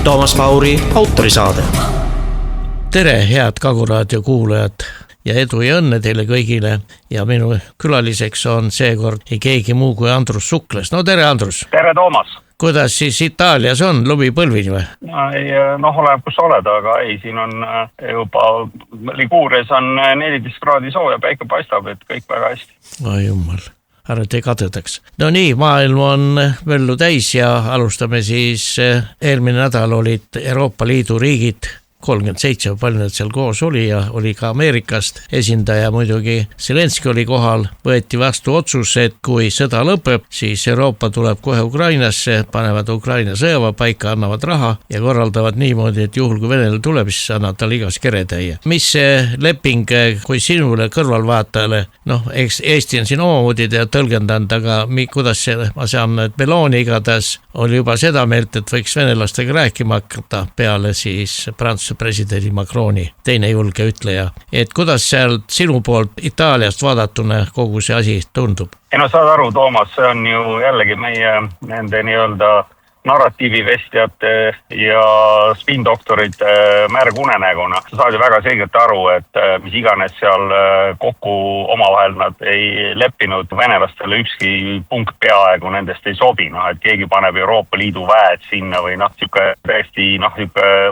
Toomas Pauri autorisaade. Tere, head Kaguraadio kuulajad ja edu ja õnne teile kõigile. Ja minu külaliseks on seekord ei keegi muu kui Andrus Sukles. No tere, Andrus. Tere, Toomas. Kuidas siis Itaalias on, lumi põlvini või? Oleneb kus oled, aga siin on juba Liguurias on 14 kraadi sooja, päike paistab, et kõik väga hästi. Jumal, ära te kadedaks. No nii, maailm on möllu täis ja alustame siis. Eelmine nädal olid Euroopa Liidu riigid 37, palju need seal koos oli ja oli ka Ameerikast esindaja, muidugi Zelenski oli kohal, võeti vastu otsus, et kui sõda lõpeb, siis Euroopa tuleb kohe Ukrainasse, panevad Ukraina sõjava paika, annavad raha ja korraldavad niimoodi, et juhul kui Venele tuleb, siis annab tal igas keretäie. Mis see leping, kui sinule kõrvalvaatajale, eks Eesti on siin omamoodi tõlgendanud, aga kuidas see, ma saan, et Meloni igatahes oli juba seda meelt, et võiks venelastega rääkima hakata peale siis Prantsuse presidendi Macroni, teine julge ütleja. Et kuidas seal sinu poolt Itaaliast vaadatuna kogu see asi tundub? Saad aru, Toomas, see on ju jällegi meie nende nii-öelda narratiivivestjate ja spindoktorite märgunenäguna. Sa saad ju väga selgelt aru, et mis iganes seal kokku omavahel nad ei leppinud, venelastele ükski punkt peaaegu nendest ei sobi, et keegi paneb Euroopa Liidu väed sinna või tõesti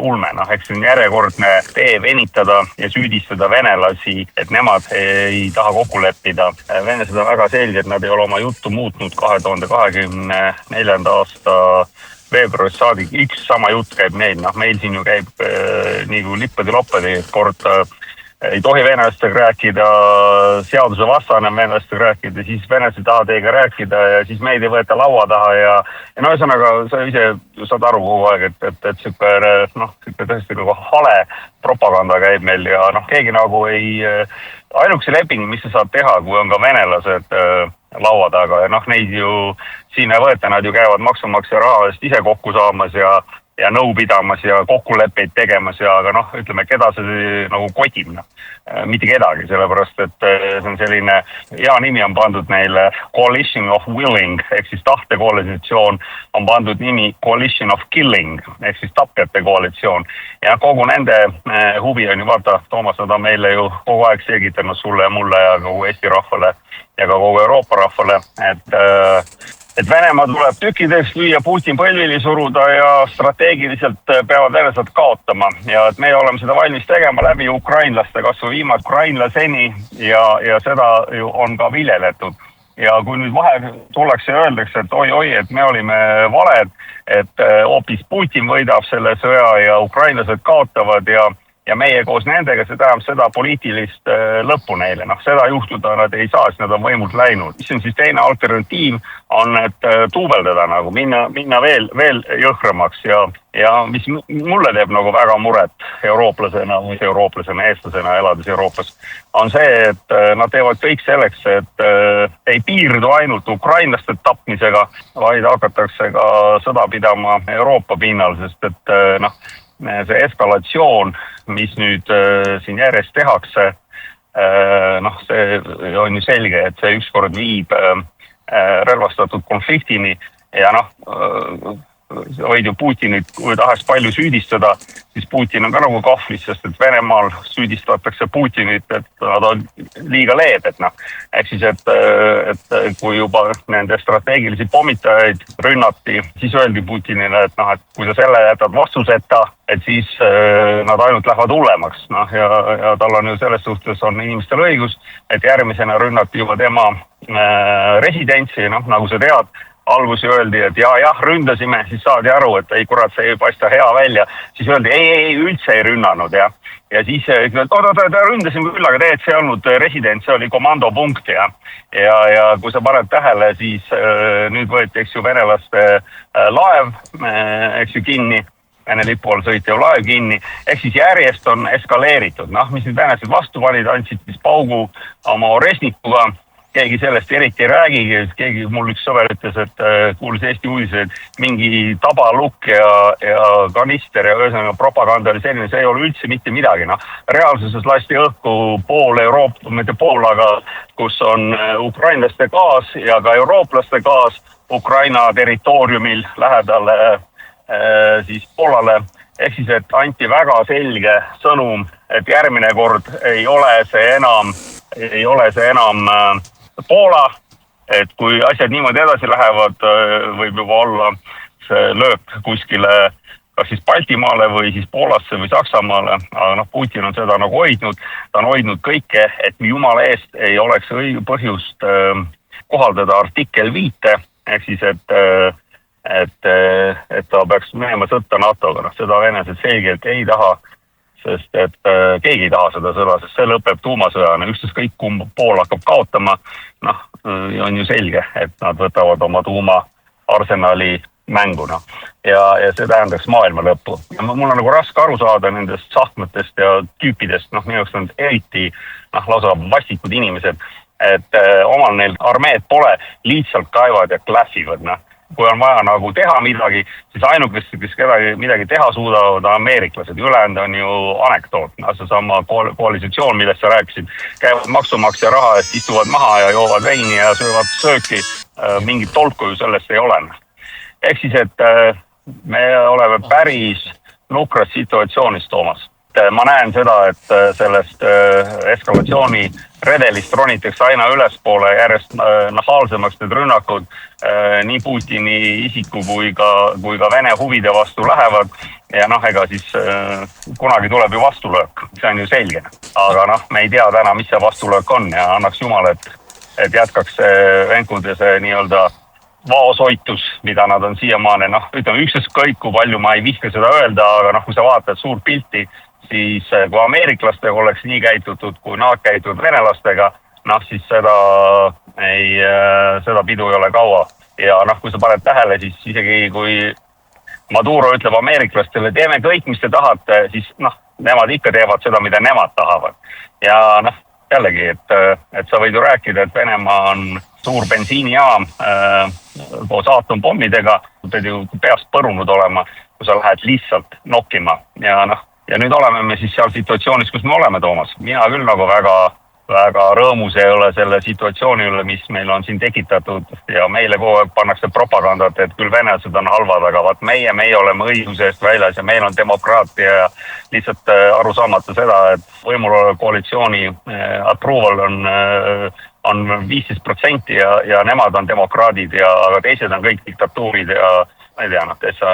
ulme, eks see on järjekordne tee venitada ja süüdistada venelasi, et nemad ei taha kokku leppida. Venelased on väga selged, nad ei ole oma juttu muutnud 2024. aasta veebruaris saadik, üks sama jutt käib neil, meil siin ju käib nii kui lippadi-loppadi, et kord ei tohi venelastega rääkida, seaduse vastane venelastega rääkida, siis venelased ei taha teiega rääkida ja siis meid ei võeta laua taha ja ühesõnaga sa ise saad aru kogu aeg, et tõesti nagu hale propaganda käib meil ja keegi nagu ei, ainukese leping, mis sa saad teha, kui on ka venelased laua taga ja neid ju siin ei võeta, nad ju käivad maksumaksja raha eest ise kokku saamas ja nõu pidamas ja kokkuleppeid tegemas ja aga ütleme, keda see nagu kotib, mitte kedagi, sellepärast, et see on selline, hea nimi on pandud neile Coalition of Willing, ehk siis tahtekoalitsioon on pandud nimi Coalition of Killing, ehk siis tapjate koalitsioon. Ja kogu nende huvi on ju, vaata, Toomas, nad on meile ju kogu aeg selgitanud sulle ja mulle ja kogu Eesti rahvale ja ka kogu Euroopa rahvale, et Venemaa tuleb tükkideks lüüa, Putin põlvili suruda ja strateegiliselt peavad venelased kaotama. Ja et me oleme seda valmis tegema läbi ukrainlaste, kasvu viimad ukrainlaseni ja seda ju on ka viljeletud. Ja kui nüüd vahe tullakse ja öeldakse, et oi, et me olime valed, et hoopis Putin võidab selle sõja ja ukrainlased kaotavad ja meie koos nendega, see tähendab seda poliitilist lõppu neile. Seda juhtuda nad ei saa, siis nad on võimult läinud. Mis on siis teine alternatiiv, on, et tuubeldada, minna veel jõhramaks ja mis mulle teeb nagu väga muret eurooplasena, eestlasena elades Euroopas, on see, et nad teevad kõik selleks, et ei piirdu ainult ukrainlaste tapmisega, vaid hakatakse ka sõda pidama Euroopa pinnal, sest et see eskalatsioon, mis nüüd siin järjest tehakse, see on ju selge, et see ükskord viib relvastatud konfliktini ja võid ju Putinit, kui tahaks palju süüdistada, siis Putin on ka nagu kahvlis, sest et Venemaal süüdistatakse Putinit, et nad on liiga leebed. Ehk siis, et kui juba nende strateegilisi pommitajaid rünnati, siis öeldi Putinile, et kui sa selle jätad vastuseta, et siis nad ainult lähevad hullemaks. Ja tal on ju selles suhtes on inimestel õigus, et järgmisena rünnati juba tema residentsi, nagu sa tead, algusi öeldi, et jah, ründasime, siis saadi aru, et ei kurat, see ei paista hea välja. Siis öeldi, ei, üldse ei rünnanud, ja siis ründasime küll, aga tegelikult see ei olnud resident, see oli komandopunkt, ja kui sa paned tähele, siis nüüd võeti, eks ju, venelaste laev, eks ju, kinni, Vene lipu all sõitev laev kinni, ehk siis järjest on eskaleeritud. Mis nüüd venelased vastu panid, andsid siis paugu oma Oresnikuga, keegi sellest eriti ei räägigi, keegi mul üks sõber ütles, et kuulis Eesti uudiseid, mingi tabalukk ja kanister ja ühesõnaga propaganda oli selline, see ei ole üldse mitte midagi. Reaalsuses lasti õhku pool Euroopa, mitte pool, aga kus on ukrainlaste gaas ja ka eurooplaste gaas Ukraina territooriumil lähedal siis Poolale, ehk siis, et anti väga selge sõnum, et järgmine kord ei ole see enam Poola, et kui asjad niimoodi edasi lähevad, võib juba olla see löök kuskile kas siis Baltimaale või siis Poolasse või Saksamaale, aga Putin on seda nagu hoidnud, ta on hoidnud kõike, et jumala eest ei oleks põhjust kohaldada artikkel 5, ehk siis, et ta peaks minema sõtta NATO-ga, seda venelased selgelt ei taha, sest et keegi ei taha seda sõda, sest see lõpeb tuumasõjana, ükskõik kumb pool hakkab kaotama, on ju selge, et nad võtavad oma tuumaarsenali mänguna ja see tähendaks maailma lõppu. Ja mul on nagu raske aru saada nendest sahtmetest ja tüüpidest, minu jaoks on eriti lausa vastikud inimesed, et omal neil armeed pole, lihtsalt kaevad ja klähvivad. Kui on vaja nagu teha midagi, siis ainukest, kes midagi teha suudavad, on ameeriklased. Ülejäänud on ju anekdoot. Seesama koalisatsioon, millest sa rääkisid, käivad maksumaksja raha eest, istuvad maha ja joovad veini ja söövad sööki. Mingit tolku ju sellest ei ole. Ehk siis, et me oleme päris nukras situatsioonis, Toomas. Ma näen seda, et sellest eskalatsiooni redelist ronitakse aina ülespoole, järjest nahaalsemaks need rünnakud nii Putini isiku kui ka Vene huvide vastu lähevad ja ega siis kunagi tuleb ju vastulöök, see on ju selge. Aga me ei tea täna, mis see vastulöök on ja annaks jumal, et jätkaks Venkud ja see nii-öelda vaosoitus, mida nad on siiamaane, ütleme ükskõik kui palju ma ei vihka seda öelda, aga kui sa vaatad suurt pilti, siis kui ameeriklastega oleks nii käitutud, kui nad käituvad venelastega, siis seda pidu ei ole kaua. Ja kui sa paned tähele, siis isegi kui Maduro ütleb ameeriklastele, teeme kõik, mis te tahate, siis nemad ikka teevad seda, mida nemad tahavad. Ja jällegi, et sa võid ju rääkida, et Venemaa on suur bensiinijaam koos aatompommidega, pead ju peast põrunud olema, kui sa lähed lihtsalt nokkima. Ja nüüd oleme me siis seal situatsioonis, kus me oleme, Toomas. Mina küll nagu väga rõõmus ei ole selle situatsiooni üle, mis meil on siin tekitatud ja meile kogu aeg pannakse propagandat, et küll venelased on halvad, aga vaat meie oleme õiguse eest väljas ja meil on demokraatia ja lihtsalt aru saamata seda, et võimul olev koalitsiooni approval on 15% ja nemad on demokraadid, aga teised on kõik diktatuurid ja ma ei tea, täitsa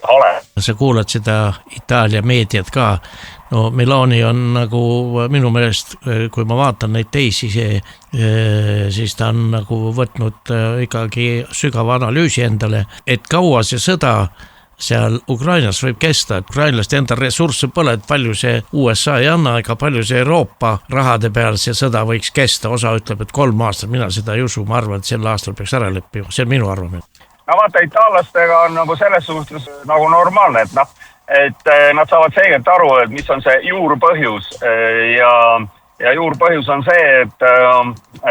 hale. Sa kuulad seda Itaalia meediat ka. Meloni on nagu minu meelest, kui ma vaatan neid teisi, siis ta on nagu võtnud ikkagi sügava analüüsi endale, et kaua see sõda seal Ukrainas võib kesta, et ukrainlaste enda ressursse pole, et palju see USA ei anna, ega palju see Euroopa rahade peal see sõda võiks kesta. Osa ütleb, et 3 aastat, mina seda ei usu, ma arvan, et sel aastal peaks ära leppima, see on minu arvamine. Vaata, itaallastega on nagu selles suhtes nagu normaalne, et nad saavad selgelt aru, et mis on see juurpõhjus ja juurpõhjus on see,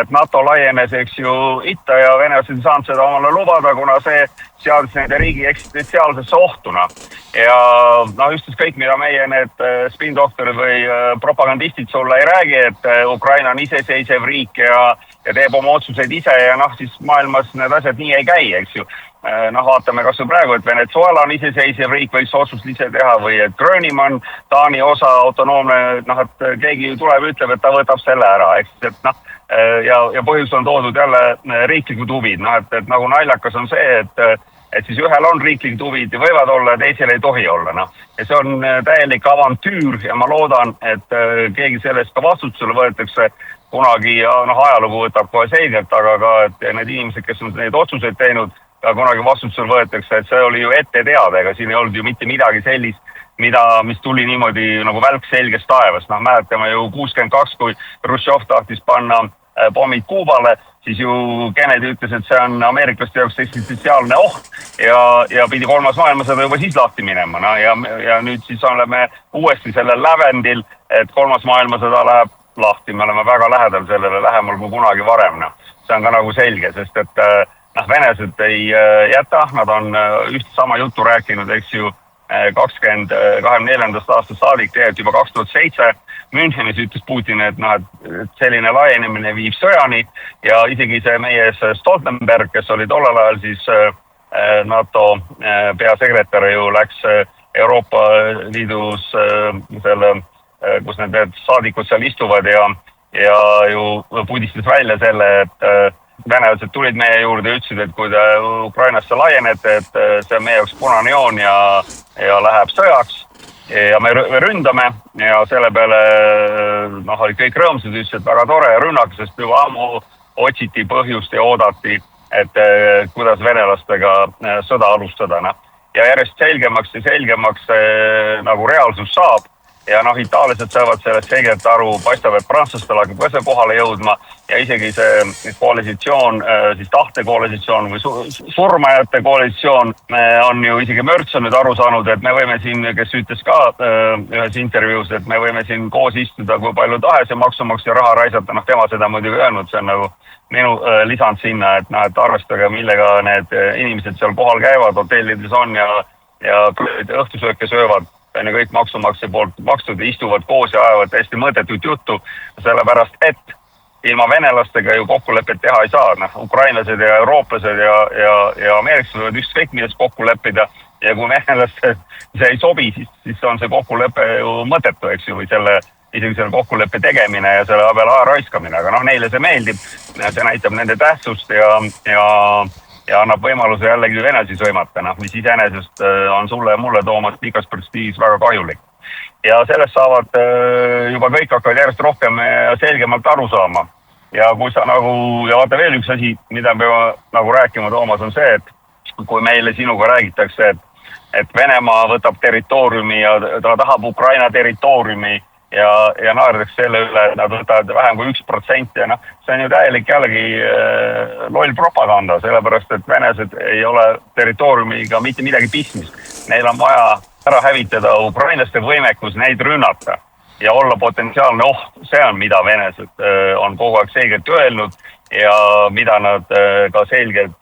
et NATO laienes, eks ju, itta ja venelased ei saanud seda omale lubada, kuna see seadis nende riigi eksistentsiaalsesse ohtuna. Ja ükskõik mida meie need spindoktorid või propagandistid sulle ei räägi, et Ukraina on iseseisev riik ja teeb oma otsuseid ise ja siis maailmas need asjad nii ei käi, eks ju. Vaatame kas või praegu, et Venezuela on iseseisev riik, võiks otsust ise teha või et Gröönimaa on Taani osa autonoomne, et keegi tuleb ja ütleb, et ta võtab selle ära, eks, ja põhjus on toodud jälle riiklikud huvid, et nagu naljakas on see, et siis ühel on riiklikud huvid ja võivad olla ja teisel ei tohi olla. Ja see on täielik avantüür ja ma loodan, et keegi sellest ka vastutusele võetakse kunagi, ajalugu võtab kohe selgelt, aga ka et need inimesed, kes on neid otsuseid teinud, ja kunagi vastutusel võetakse, et see oli ju ette teada, ega siin ei olnud ju mitte midagi sellist, mis tuli niimoodi nagu välk selgest taevast. Mäletame ju 62, kui Hruštšov tahtis panna pommid Kuubale, siis ju Kennedy ütles, et see on ameeriklaste jaoks eksistentsiaalne oht ja pidi 3. maailmasõda juba siis lahti minema. Ja nüüd siis oleme uuesti sellel lävendil, et 3. maailmasõda läheb lahti. Me oleme väga lähedal sellele, lähemal kui kunagi varem. See on ka nagu selge, sest et venelased ei jäta, nad on üht sama juttu rääkinud, eks ju, 24. aastast saadik, tegelikult juba 2007 Münchenis ütles Putin, et selline laienemine viib sõjani ja isegi see meie Stoltenberg, kes oli tollel ajal siis NATO peasekretär ju läks Euroopa Liidus selle, kus need saadikud seal istuvad ja ju pudistas välja selle, et venelased tulid meie juurde ja ütlesid, et kui te Ukrainasse laienete, et see on meie jaoks punane joon ja läheb sõjaks ja me ründame ja selle peale olid kõik rõõmsad, ütlesid, et väga tore ja rünnak, sest juba ammu otsiti põhjust ja oodati, et kuidas venelastega sõda alustada. Ja järjest selgemaks nagu reaalsus saab ja itaallased saavad sellest selgelt aru, paistab, et prantslastel hakkab ka see kohale jõudma ja isegi see koalisitsioon, siis tahtekoalisitsioon või surmajate koalisitsioon on ju isegi Mörts on nüüd aru saanud, et me võime siin, kes ütles ka ühes intervjuus, et me võime siin koos istuda kui palju tahes ja maksumaksja raha raisata, tema seda muidugi öelnud, see on nagu minu lisand sinna, et arvestage, millega need inimesed seal kohal käivad, hotellides on ja õhtusööke söövad, on ju kõik maksumaksja poolt makstud ja istuvad koos ja ajavad täiesti mõõtetut juttu, sellepärast et ilma venelastega ju kokkulepet teha ei saa. Ukrainlased ja eurooplased ja ameeriklased võivad ükskõik milles kokku leppida ja kui venelastele see ei sobi, siis on see kokkulepe ju mõttetu, eks ju, või isegi selle kokkuleppe tegemine ja selle peale aja raiskamine, aga neile see meeldib, see näitab nende tähtsust ja annab võimaluse jällegi venelasi sõimata, mis iseenesest on sulle ja mulle Toomas pikas perspektiivis väga kahjulik. Ja sellest saavad juba kõik hakkavad järjest rohkem ja selgemalt aru saama. Ja kui sa ja vaata veel üks asi, mida me nagu rääkima, Toomas, on see, et kui meile sinuga räägitakse, et Venemaa võtab territooriumi ja ta tahab Ukraina territooriumi ja naerdakse selle üle, et nad võtavad vähem kui 1% ja see on ju täielik jällegi loll propaganda, sellepärast, et venelased ei ole territooriumiga mitte midagi pistmist. Neil on vaja ära hävitada ukrainlaste võimekus neid rünnata ja olla potentsiaalne oht. See on, mida venelased on kogu aeg selgelt öelnud ja mida nad ka selgelt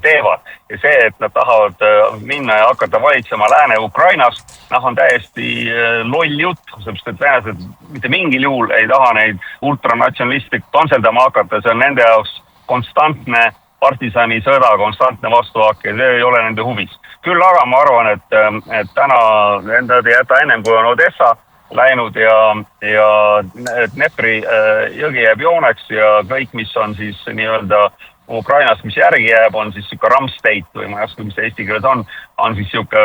teevad. Ja see, et nad tahavad minna ja hakata valitsema Lääne-Ukrainas, on täiesti loll jutt, sellepärast, et venelased mitte mingil juhul ei taha neid ultranatsionalistlik konseldama hakata, see on nende jaoks konstantne partisani sõda, konstantne vastuhakk ja see ei ole nende huvis. Küll aga ma arvan, et täna nad ei jäta ennem, kui on Odessa läinud ja Dnepri jõgi jääb jooneks ja kõik, mis on siis nii-öelda Ukrainas, mis järgi jääb, on siis siuke Ramstate või ma ei oska, mis eesti keeles on siis siuke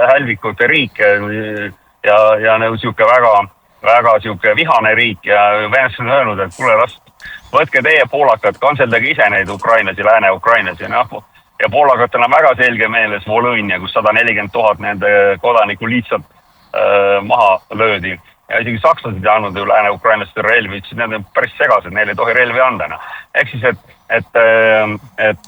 hälvikute riik ja siuke väga siuke vihane riik ja venelased on öelnud, et kuule, võtke teie poolakad, kanseldage ise neid ukrainlasi, Lääne-Ukrainlasi ja poolakatel on väga selge meeles Volõnia, kus 140 000 nende kodaniku lihtsalt maha löödi. Ja isegi sakslased ei andnud ju Lääne-Ukrainlaste relvi, ütlesid, need on päris segased, neile ei tohi relvi anda. Ehk siis, et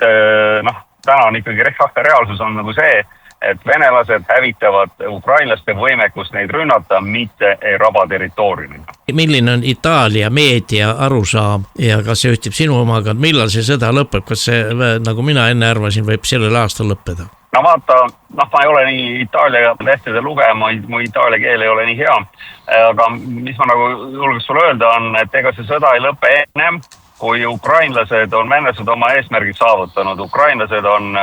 täna on ikkagi reaalsus on nagu see, et venelased hävitavad ukrainlaste võimekust neid rünnata, mitte ei raba territooriumi. Milline on Itaalia meedia arusaam ja kas see ühtib sinu omaga, millal see sõda lõpeb, kas see, nagu mina enne arvasin, võib sellel aastal lõppeda? No vaata, ma ei ole nii Itaalia lehtede lugema, mu itaalia keel ei ole nii hea, aga mis ma nagu julgeks sulle öelda on, et ega see sõda ei lõpe ennem, kui ukrainlased on venelased oma eesmärgid saavutanud. Ukrainlased on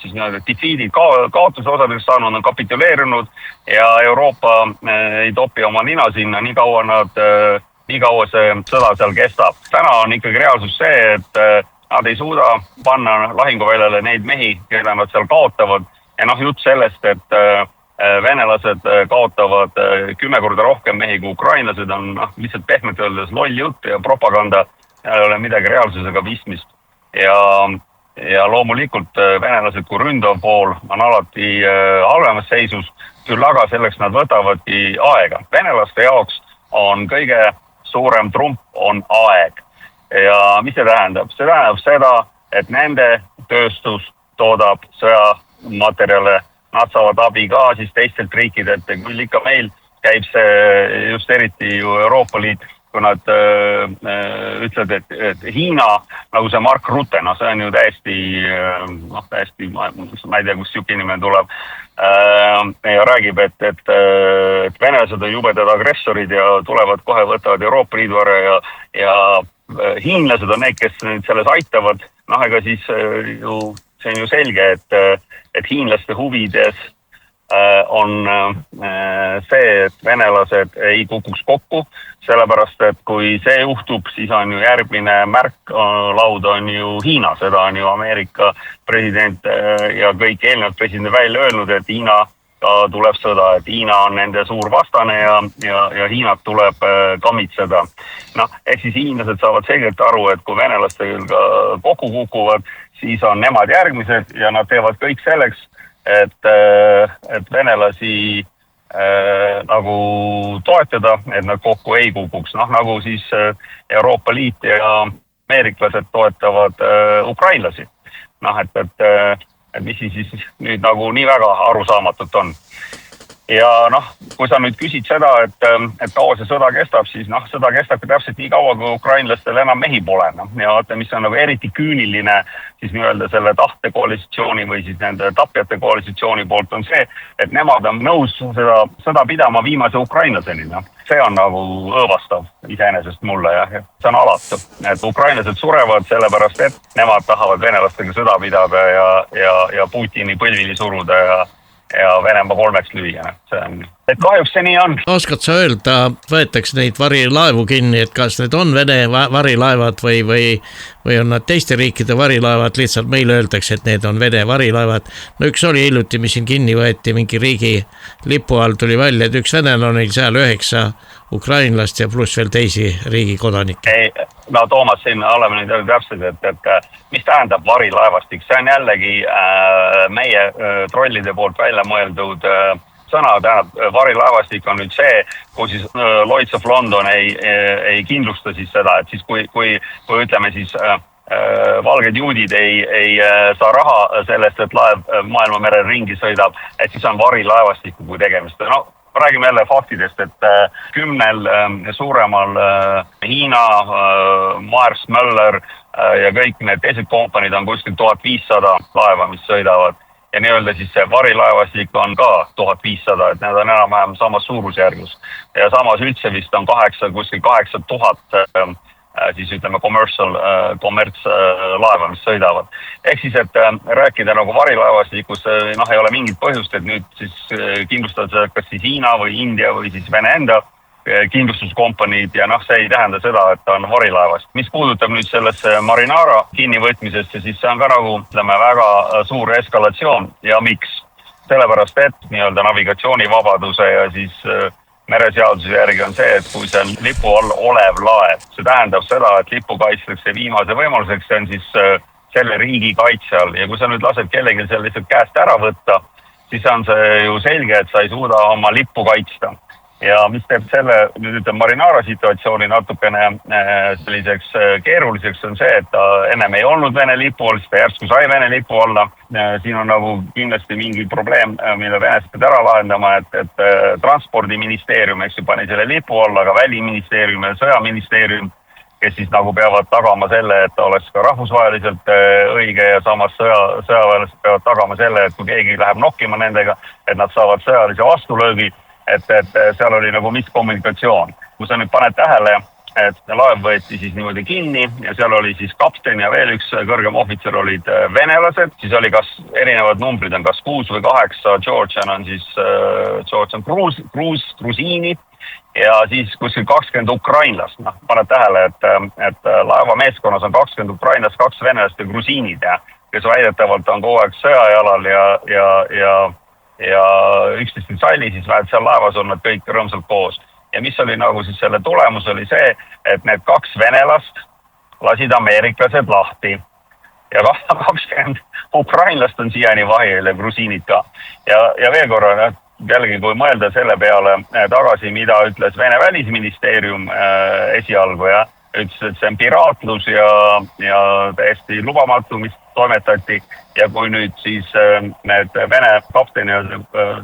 siis defeatid kaotuse osadeks saanud, on kapituleerunud ja Euroopa ei topi oma nina sinna, nii kaua see sõda seal kestab. Täna on ikkagi reaalsus see, et nad ei suuda panna lahinguväljale neid mehi, keda nad seal kaotavad. Ja jutt sellest, et venelased kaotavad 10 korda rohkem mehi kui ukrainlased on lihtsalt pehmelt öeldes loll jutt ja propaganda, ei ole midagi reaalsusega pistmist. Ja loomulikult venelased kui ründav pool on alati halvemas seisus, küll aga selleks nad võtavadki aega. Venelaste jaoks on kõige suurem trump on aeg. Ja mis see tähendab? See tähendab seda, et nende tööstus toodab sõjamaterjale, nad saavad abi ka siis teistelt riikidelt, küll ikka meil käib see just eriti ju Euroopa Liit, kui nad ütlevad, et Hiina, nagu see Mark Rutte, see on ju täiesti, ma ei tea, kus siuke inimene tuleb, ja räägib, et venelased on jubedad agressorid ja tulevad kohe, võtavad Euroopa Liidu ära ja hiinlased on need, kes nüüd selles aitavad, ega siis ju see on ju selge, et hiinlaste huvides on see, et venelased ei kukuks kokku, sellepärast, et kui see juhtub, siis on ju järgmine märklaud on ju Hiina, seda on ju Ameerika president ja kõik eelnevad presidendid välja öelnud, et Hiina tuleb sõda, et Hiina on nende suur vastane ja Hiinat tuleb kamitseda. Ehk siis hiinlased saavad selgelt aru, et kui venelastega kokku kukuvad, siis on nemad järgmised ja nad teevad kõik selleks, et venelasi nagu toetada, et nad kokku ei kukuks. Nagu siis Euroopa Liit ja ameeriklased toetavad ukrainlasi. Et mis siis nüüd nagu nii väga arusaamatut on. Ja kui sa nüüd küsid seda, et kaua see sõda kestab, siis sõda kestab täpselt nii kaua, kui ukrainlastel enam mehi pole. Ja vaata, mis on nagu eriti küüniline siis nii-öelda selle tahtekoalisatsiooni või siis nende tapjate koalisatsiooni poolt on see, et nemad on nõus seda sõda pidama viimase ukrainlaseni. See on nagu õõvastav iseenesest mulle ja see on alatu. Et ukrainlased surevad sellepärast, et nemad tahavad venelastega sõda pidada ja Putini põlvili suruda ja Venemaa kolmeks lüüa. Et kahjuks see nii on. Oskad sa öelda, võetakse neid varilaevu kinni, et kas need on Vene varilaevad või on nad teiste riikide varilaevad, lihtsalt meile öeldakse, et need on Vene varilaevad. Üks oli hiljuti, mis siin kinni võeti, mingi riigi lipu all tuli välja, et üks venelane oli seal 9 ukrainlast ja pluss veel teisi riigi kodanikke. Toomas, siin oleme nüüd täpselt, et mis tähendab varilaevastik? See on jällegi meie trollide poolt välja mõeldud sõna, tähendab varilaevastik on nüüd see, kui siis Lloyd's of London ei kindlusta siis seda, et siis kui ütleme siis valged juudid ei saa raha sellest, et laev maailmamerel ringi sõidab, et siis on varilaevastiku kui tegemist. Räägime jälle faktidest, et 10 suuremal Hiina, Maers, Möller ja kõik need teised kompaniid on kuskil 1500 laeva, mis sõidavad. Ja nii-öelda siis see varilaevastik on ka 1500, et need on enam-vähem samas suurusjärgus. Ja samas üldse vist on kuskil 8000 siis ütleme kommertslaeva, mis sõidavad. Ehk siis, et rääkida nagu varilaevastikust, ei ole mingit põhjust, et nüüd siis kindlustada kas siis Hiina või India või siis Vene enda kindlustuskompaniid ja see ei tähenda seda, et on varilaevast. Mis puudutab nüüd sellesse Marinara kinnivõtmisesse, siis see on ka nagu väga suur eskalatsioon ja miks? Sellepärast, et nii-öelda navigatsioonivabaduse ja siis mereseaduse järgi on see, et kui see on lipu all olev laev, see tähendab seda, et lipu kaitstakse viimase võimaluseks, see on siis selle riigi kaitse all ja kui sa nüüd lased kellelgi selle lihtsalt käest ära võtta, siis on see ju selge, et sa ei suuda oma lippu kaitsta. Ja mis teeb selle nüüd Marinara situatsiooni natukene selliseks keeruliseks on see, et ta ennem ei olnud Vene lipu all, siis ta järsku sai Vene lipu alla. Siin on nagu kindlasti mingi probleem, mille Venest peab ära lahendama, et transpordiministeerium pani selle lipu alla, aga väliministeerium ja sõjaministeerium, kes siis nagu peavad tagama selle, et ta oleks ka rahvusvaheliselt õige ja samas sõjaväelased peavad tagama selle, et kui keegi läheb nokkima nendega, et nad saavad sõjalise vastulöögi. Et seal oli nagu miskommunikatsioon. Kui sa nüüd paned tähele, et laev võeti siis niimoodi kinni ja seal oli siis kapten ja veel üks kõrgem ohvitser olid venelased, siis oli kas erinevad numbrid on kas 6 või 8, Georgian on siis grusiinid ja siis kuskil 20 ukrainlast. Paned tähele, et laeva meeskonnas on 20 ukrainlast, 2 venelast ja grusiinid, kes väidetavalt on kogu aeg sõjajalal ja üksteist salli, siis vähed seal laevas on nad kõik rõõmsalt koos. Ja mis oli nagu siis selle tulemus oli see, et need 2 venelast lasid ameeriklased lahti. Ja 20 ukrainlast on siiani vahil ja grusiinid ka. Ja veel korra, jällegi kui mõelda selle peale tagasi, mida ütles Vene välisministeerium esialgu, ütles, et see on piraatlus ja täiesti lubamatu, mis toimetati. Ja kui nüüd siis need Vene kapteni ja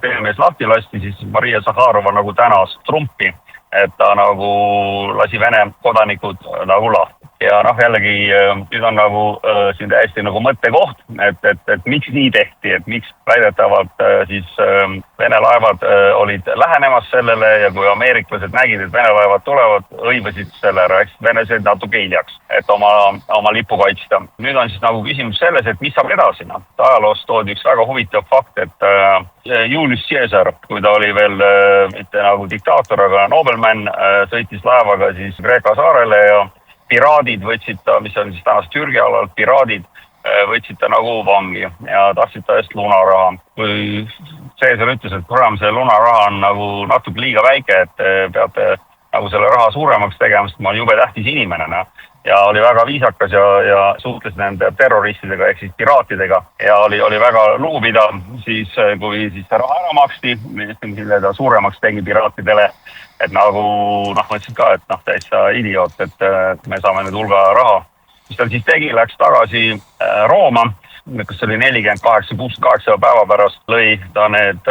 teenemees lahti lasti, siis Maria Zakharova nagu tänas Trumpi, et ta nagu lasi Vene kodanikud nagu lahti. ja noh, jällegi nüüd on nagu siin täiesti nagu mõttekoht, et miks nii tehti, et miks väidetavalt siis Vene laevad olid lähenemas sellele ja kui ameeriklased nägid, et Vene laevad tulevad, õivasid selle ära, eks venelased natuke hiljaks, et oma lippu kaitsta. Nüüd on siis nagu küsimus selles, et mis saab edasi. Ajaloost toodi üks väga huvitav fakt, et Julius Caesar, kui ta oli veel mitte nagu diktaator, aga nobelmann, sõitis laevaga siis Kreeka saarele ja piraadid võtsid ta, mis on siis tänast Türgi alalt, piraadid võtsid ta nagu vangi ja tahtsid ta eest lunaraha. Kui Caesar ütles, et kuram, see lunaraha on nagu natuke liiga väike, et peate nagu selle raha suuremaks tegema, sest ma olen jube tähtis inimene. Ja oli väga viisakas ja suhtles nende terroristidega ehk siis piraatidega ja oli väga lugupidav, siis kui siis see raha ära maksti, mille ta suuremaks tegi piraatidele, et nagu mõtlesid ka, et täitsa idioot, et me saame nüüd hulga raha. Mis ta siis tegi, läks tagasi Rooma, kas oli 48-68 päeva pärast lõi ta need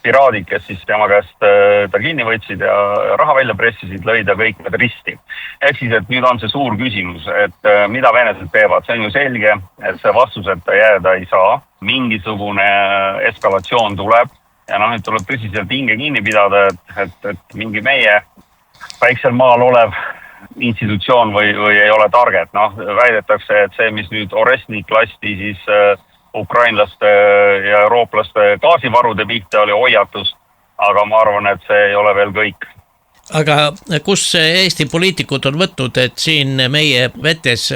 piraadid, kes siis tema käest ta kinni võtsid ja raha välja pressisid, lõi ta kõik need risti. Ehk siis, et nüüd on see suur küsimus, et mida venelased teevad. See on ju selge, et see vastuseta jääda ei saa. Mingisugune eskalatsioon tuleb ja nüüd tuleb tõsiselt hinge kinni pidada, et mingi meie väiksel maal olev institutsioon või ei ole target. Väidetakse, et see, mis nüüd Oresnik lasti siis ukrainlaste ja eurooplaste gaasivarude pihta oli hoiatus, aga ma arvan, et see ei ole veel kõik. Aga kus Eesti poliitikud on võtnud, et siin meie vetes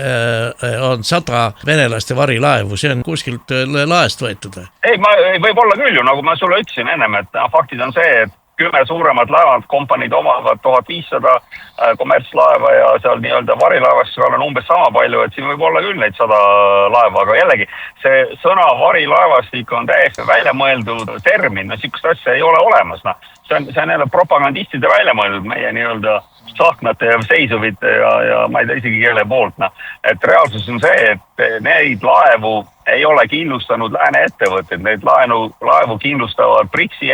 on 100 venelaste varilaevu, see on kuskilt laest võetud? Ei, võib olla küll ju, nagu ma sulle ütlesin ennem, et faktid on see, et 10 suuremad laevad, kompaniid omavad 1500 kommertslaeva ja seal nii-öelda varilaevast on umbes sama palju, et siin võib olla küll neid 100 laeva, aga jällegi see sõna varilaevastik on täiesti välja mõeldud termin, sihukest asja ei ole olemas. See on jälle propagandistide välja mõeldud meie nii-öelda sahknate ja seisuvite ja ma ei tea isegi kelle poolt. Et reaalsus on see, et neid laevu ei ole kindlustanud lääne ettevõtted, neid laevu kindlustavad BRICS-i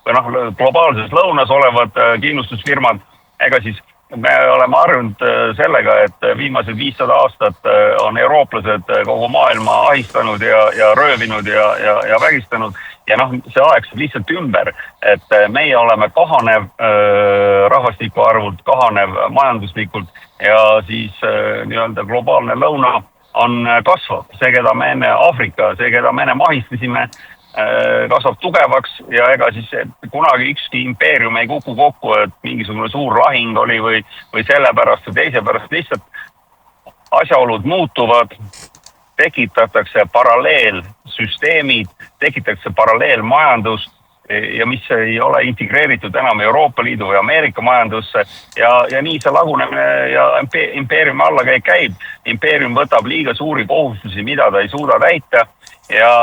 või globaalses lõunas olevad kindlustusfirmad. Ega siis me oleme harjunud sellega, et viimased 500 aastat on eurooplased kogu maailma ahistanud ja röövinud ja vägistanud. Ja see aeg saab lihtsalt ümber, et meie oleme kahanev rahvastiku arvult, kahanev majanduslikult ja siis nii-öelda globaalne lõuna on kasvav. See, keda me enne Aafrika, see, keda me enne mahistasime, kasvab tugevaks ja ega siis kunagi ükski impeerium ei kuku kokku, et mingisugune suur lahing oli või sellepärast või teise pärast lihtsalt asjaolud muutuvad, tekitatakse paralleelsüsteemid, tekitatakse paralleelmajandus ja mis ei ole integreeritud enam Euroopa Liidu või Ameerika majandusse ja nii see lagunemine ja impeeriumi allakäik käib. Impeerium võtab liiga suuri kohustusi, mida ta ei suuda täita ja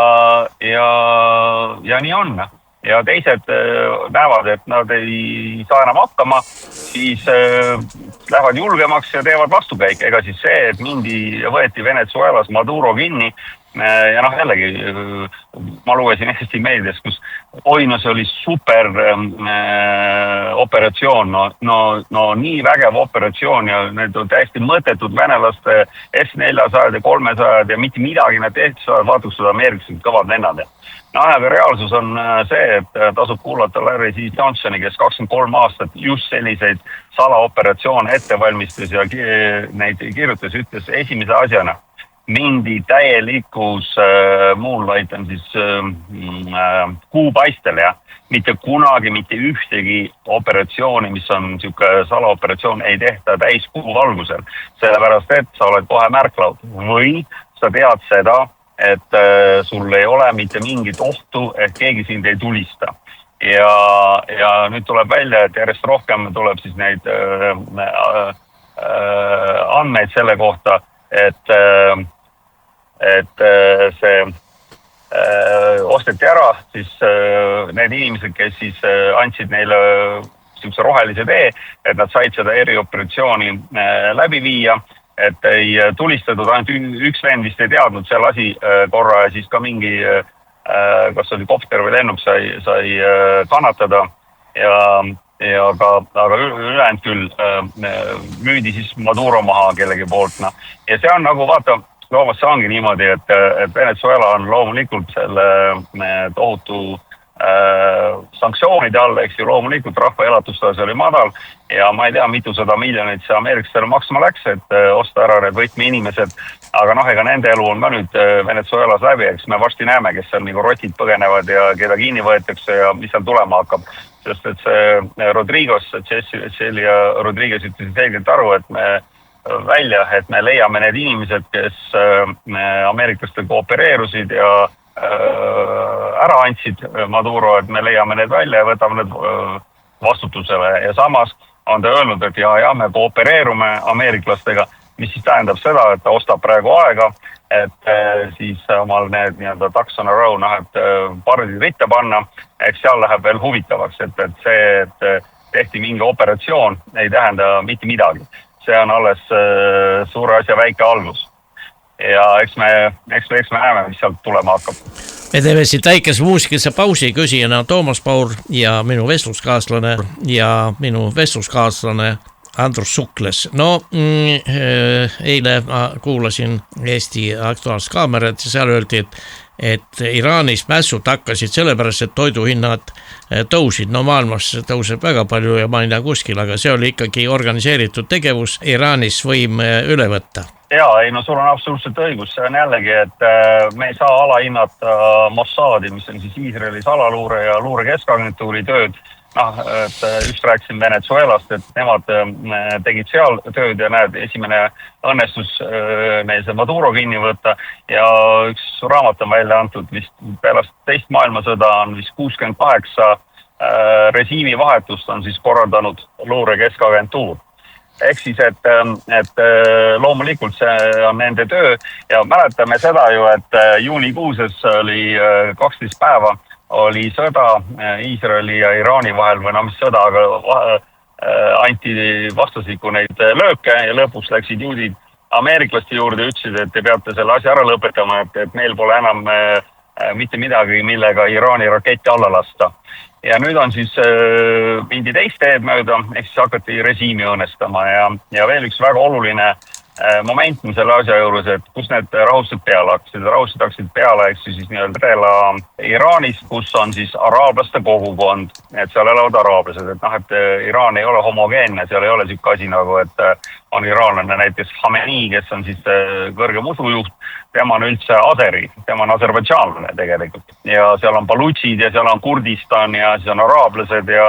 nii on. Ja teised näevad, et nad ei saa enam hakkama, siis lähevad julgemaks ja teevad vastukäik. Ega siis see, et võeti Venezuelas Maduro kinni ja jällegi ma lugesin Eesti meedias, kus Oinas oli super operatsioon, no nii vägev operatsioon ja need on täiesti mõttetud venelaste S-400 ja 300 ja mitte midagi nad tehti saavad, vaatuks seda ameeriklased kõvad lennad. Aga reaalsus on see, et tasub kuulata Larry C. Johnsoni, kes 23 aastat just selliseid salaoperatsioone ette valmistas ja neid kirjutas, ütles esimese asjana. Mindi täielikus moonlight on siis kuupaistel ja mitte kunagi, mitte ühtegi operatsiooni, mis on siuke salaoperatsioon, ei tehta täis kuu valgusel. Sellepärast, et sa oled kohe märklaud või sa tead seda, et sul ei ole mitte mingit ohtu, et keegi sind ei tulista. Ja nüüd tuleb välja, et järjest rohkem tuleb siis neid andmeid selle kohta, et see osteti ära, siis need inimesed, kes siis andsid neile siukse rohelise tee, et nad said seda erioperatsiooni läbi viia, et ei tulistatud, ainult üks vend vist ei teadnud, see lasi korra ja siis ka mingi, kas oli kopter või lennuk sai kannatada aga ülejäänud küll müüdi siis Maduro maha kellegi poolt. Ja see on nagu vaata, Toomas, see ongi niimoodi, et Venezuela on loomulikult selle tohutu sanktsioonide all, eks ju, loomulikult rahva elatustase oli madal ja ma ei tea, mitusada miljonit see ameeriklastele maksma läks, et osta ära need võtmeinimesed, aga ega nende elu on ka nüüd Venezuelas läbi, eks me varsti näeme, kes seal nagu rotid põgenevad ja keda kinni võetakse ja mis seal tulema hakkab, sest et see Celia Rodriguez ütles selgelt aru, et me leiame need inimesed, kes ameeriklastega koopereerusid ja ära andsid Maduro, et me leiame need välja ja võtame need vastutusele ja samas on ta öelnud, et me koopereerume ameeriklastega, mis siis tähendab seda, et ta ostab praegu aega, et siis omal need nii-öelda ducks on a row, et pardid ritta panna, eks seal läheb veel huvitavaks, et see, et tehti mingi operatsioon, ei tähenda mitte midagi. See on alles suure asja väike algus. Ja eks me näeme, mis sealt tulema hakkab. Me teeme siit väikese muusikese pausi, küsijana Toomas Paur ja minu vestluskaaslane Andrus Sukles. Eile ma kuulasin Eesti Aktuaalset Kaamerat ja seal öeldi, et Iraanis mässud hakkasid sellepärast, et toiduhinnad tõusid. Maailmas tõuseb väga palju ja ma ei tea kuskil, aga see oli ikkagi organiseeritud tegevus Iraanis võim üle võtta. Sul on absoluutselt õigus. See on jällegi, et me ei saa alahinnata Mossadi, mis on siis Iisraeli salaluure ja luure keskagentuuri tööd. Just rääkisin Venezuelast, et nemad tegid seal tööd ja esimene õnnestus neil see Maduro kinni võtta ja üks raamat on välja antud vist pärast teist maailmasõda on vist 68 režiimi vahetust on siis korraldanud luure keskagentuur. Ehk siis, et loomulikult see on nende töö ja mäletame seda ju, et juunikuuses oli 12 päeva oli sõda Iisraeli ja Iraani vahel või mis sõda, aga anti vastastikku neid lööke ja lõpuks läksid juudid ameeriklaste juurde ja ütlesid, et te peate selle asja ära lõpetama, et meil pole enam mitte midagi, millega Iraani rakette alla lasta. Ja nüüd on siis mindi teist teed mööda, ehk siis hakati režiimi õõnestama ja veel üks väga oluline moment on selle asja juures, et kus need rahustused peale hakkasid. Rahustused hakkasid peale, eks siis nii-öelda Iraanis, kus on siis araablaste kogukond, et seal elavad araablased, et Iraan ei ole homogeenne, seal ei ole siuke asi nagu, et on iraanlane näiteks Khamenei, kes on siis kõrgem usujuht, tema on üldse aseri, tema on aserbaidžaanlane tegelikult. Ja seal on balutšid ja seal on Kurdistan ja siis on araablased ja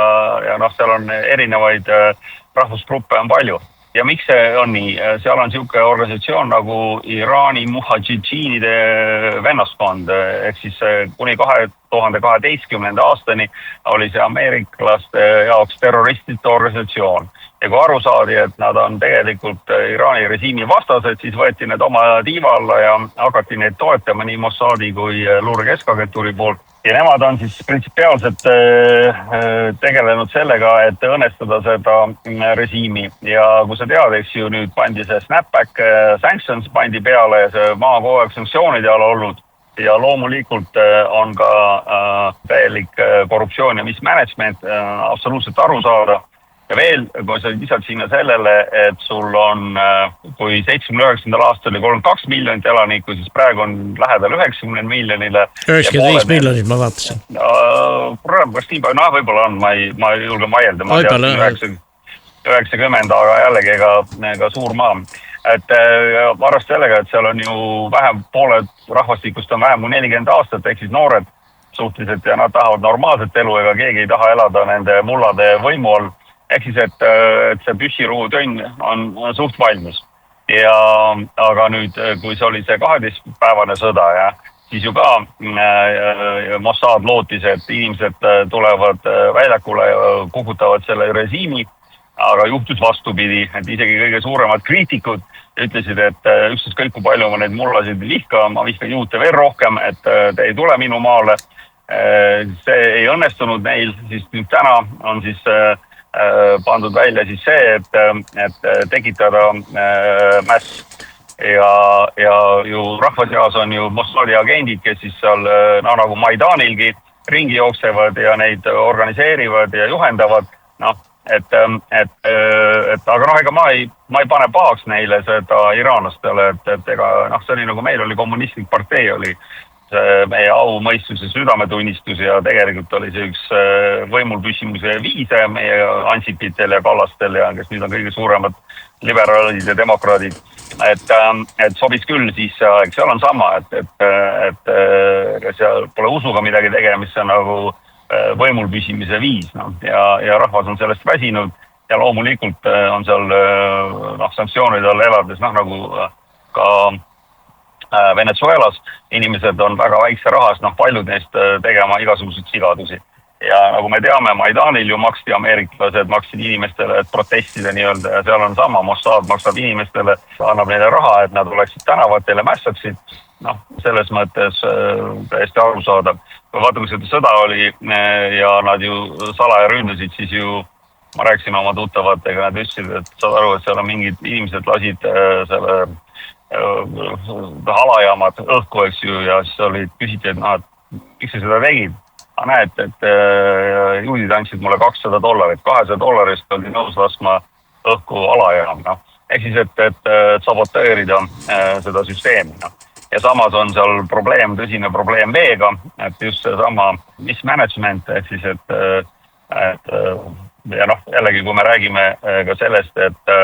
seal on erinevaid rahvusgruppe on palju. Ja miks see on nii? Seal on siuke organisatsioon nagu Iraani muhadžidžiinide vennaskond, ehk siis kuni 2012. aastani oli see ameeriklaste jaoks terroristide organisatsioon. Ja kui aru saadi, et nad on tegelikult Iraani režiimi vastased, siis võeti need oma tiiva alla ja hakati neid toetama nii Mossadi kui luure keskagentuuri poolt. Ja nemad on siis printsipiaalselt tegelenud sellega, et õnnestada seda režiimi. Ja kui sa tead, eks ju, nüüd pandi see snapback sanctions pandi peale ja see maa kogu aeg sanktsioonide all olnud. Ja loomulikult on ka täielik korruptsioon ja mismanagement absoluutselt aru saada. Ja veel, kui sa lisad sinna sellele, et sul on, kui 79. aastal oli 32 miljonit elanikku, siis praegu on lähedal 90 miljonile. 95 miljonit ma vaatasin. Kas nii palju, võib-olla on, ma ei julge maielda. Ma tean 90, aga jällegi ega suur maa. Et arvast sellega, et seal on ju vähem pooled rahvastikust on vähem kui 40 aastat, ehk siis noored suhteliselt ja nad tahavad normaalset elu, ega keegi ei taha elada nende mullade võimu all. Ehk siis, et see püssiruutönn on suht valmis. Aga nüüd, kui see oli see 12-päevane sõda, siis ju ka Mossad lootis, et inimesed tulevad väljakule ja kukutavad selle režiimi, aga juhtus vastupidi, et isegi kõige suuremad kriitikud ütlesid, et ükskõik kui palju ma neid mullasid vihka, ma vihkan juurde veel rohkem, et te ei tule minu maale. See ei õnnestunud neil, siis nüüd täna on siis pandud välja siis see, et tekitada mäss ja ju rahva seas on ju Mossadi agendid, kes siis seal nagu Maidanilgi ringi jooksevad ja neid organiseerivad ja juhendavad et aga ega ma ei pane pahaks neile seda iraanlastele, et ega see oli nagu meil oli kommunistlik partei, oli see meie au, mõistus ja südametunnistus ja tegelikult oli see üks võimul püsimuse viise meie Ansipitel ja Kallastel ja kes nüüd on kõige suuremad liberaalid ja demokraadid, et sobis küll siis aeg, seal on sama, et seal pole usuga midagi tegemist, see on nagu võimul püsimise viis, ja rahvas on sellest väsinud ja loomulikult on seal sanktsioonide all elades, nagu ka Venezuelas inimesed on väga väikse rahas, paljud neist tegema igasuguseid sigadusi. Ja nagu me teame, Maidanil ju maksti ameeriklased, maksid inimestele, et protestida nii-öelda ja seal on sama, Mossad maksab inimestele, annab neile raha, et nad oleksid tänavatele mässaksid. Selles mõttes täiesti arusaadav. Kui vaatame, seda sõda oli ja nad ju salaja ründasid, siis ju ma rääkisin oma tuttavatega, nad ütlesid, et saad aru, et seal on mingid inimesed lasid selle alajaamad õhku, eks ju, ja siis küsiti, et miks sa seda tegid? Näed, et juudid andsid mulle $200, $200 oli nõus laskma õhku alajaam. Ehk siis, et saboteerida seda süsteemi. Ja samas on seal tõsine probleem veega, et just sama mismanagement, ehk siis, et jällegi, kui me räägime ka sellest, et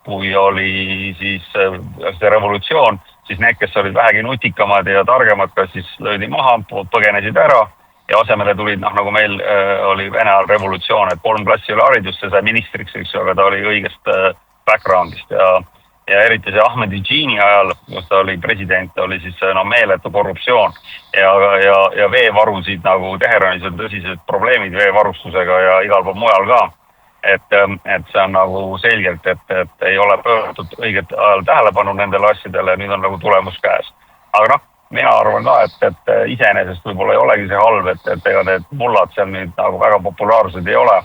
kui oli siis see revolutsioon, siis need, kes olid vähegi nutikamad ja targemad, kas siis löödi maha, põgenesid ära ja asemele tulid, nagu meil oli Vene ajal revolutsioon, et 3 klassi oli haridust, see sai ministriks, eks ju, aga ta oli õigest backgroundist ja eriti see Ahmadinejadi ajal, kus ta oli president, oli siis meeletu korruptsioon ja veevarusid nagu Teheranis on tõsised probleemid veevarustusega ja igal pool mujal ka. Et see on nagu selgelt, et ei ole pööratud õiget ajal tähelepanu nendele asjadele, nüüd on nagu tulemus käes. Aga mina arvan ka, et iseenesest võib-olla ei olegi see halb, et ega need mullad seal nüüd nagu väga populaarsed ei ole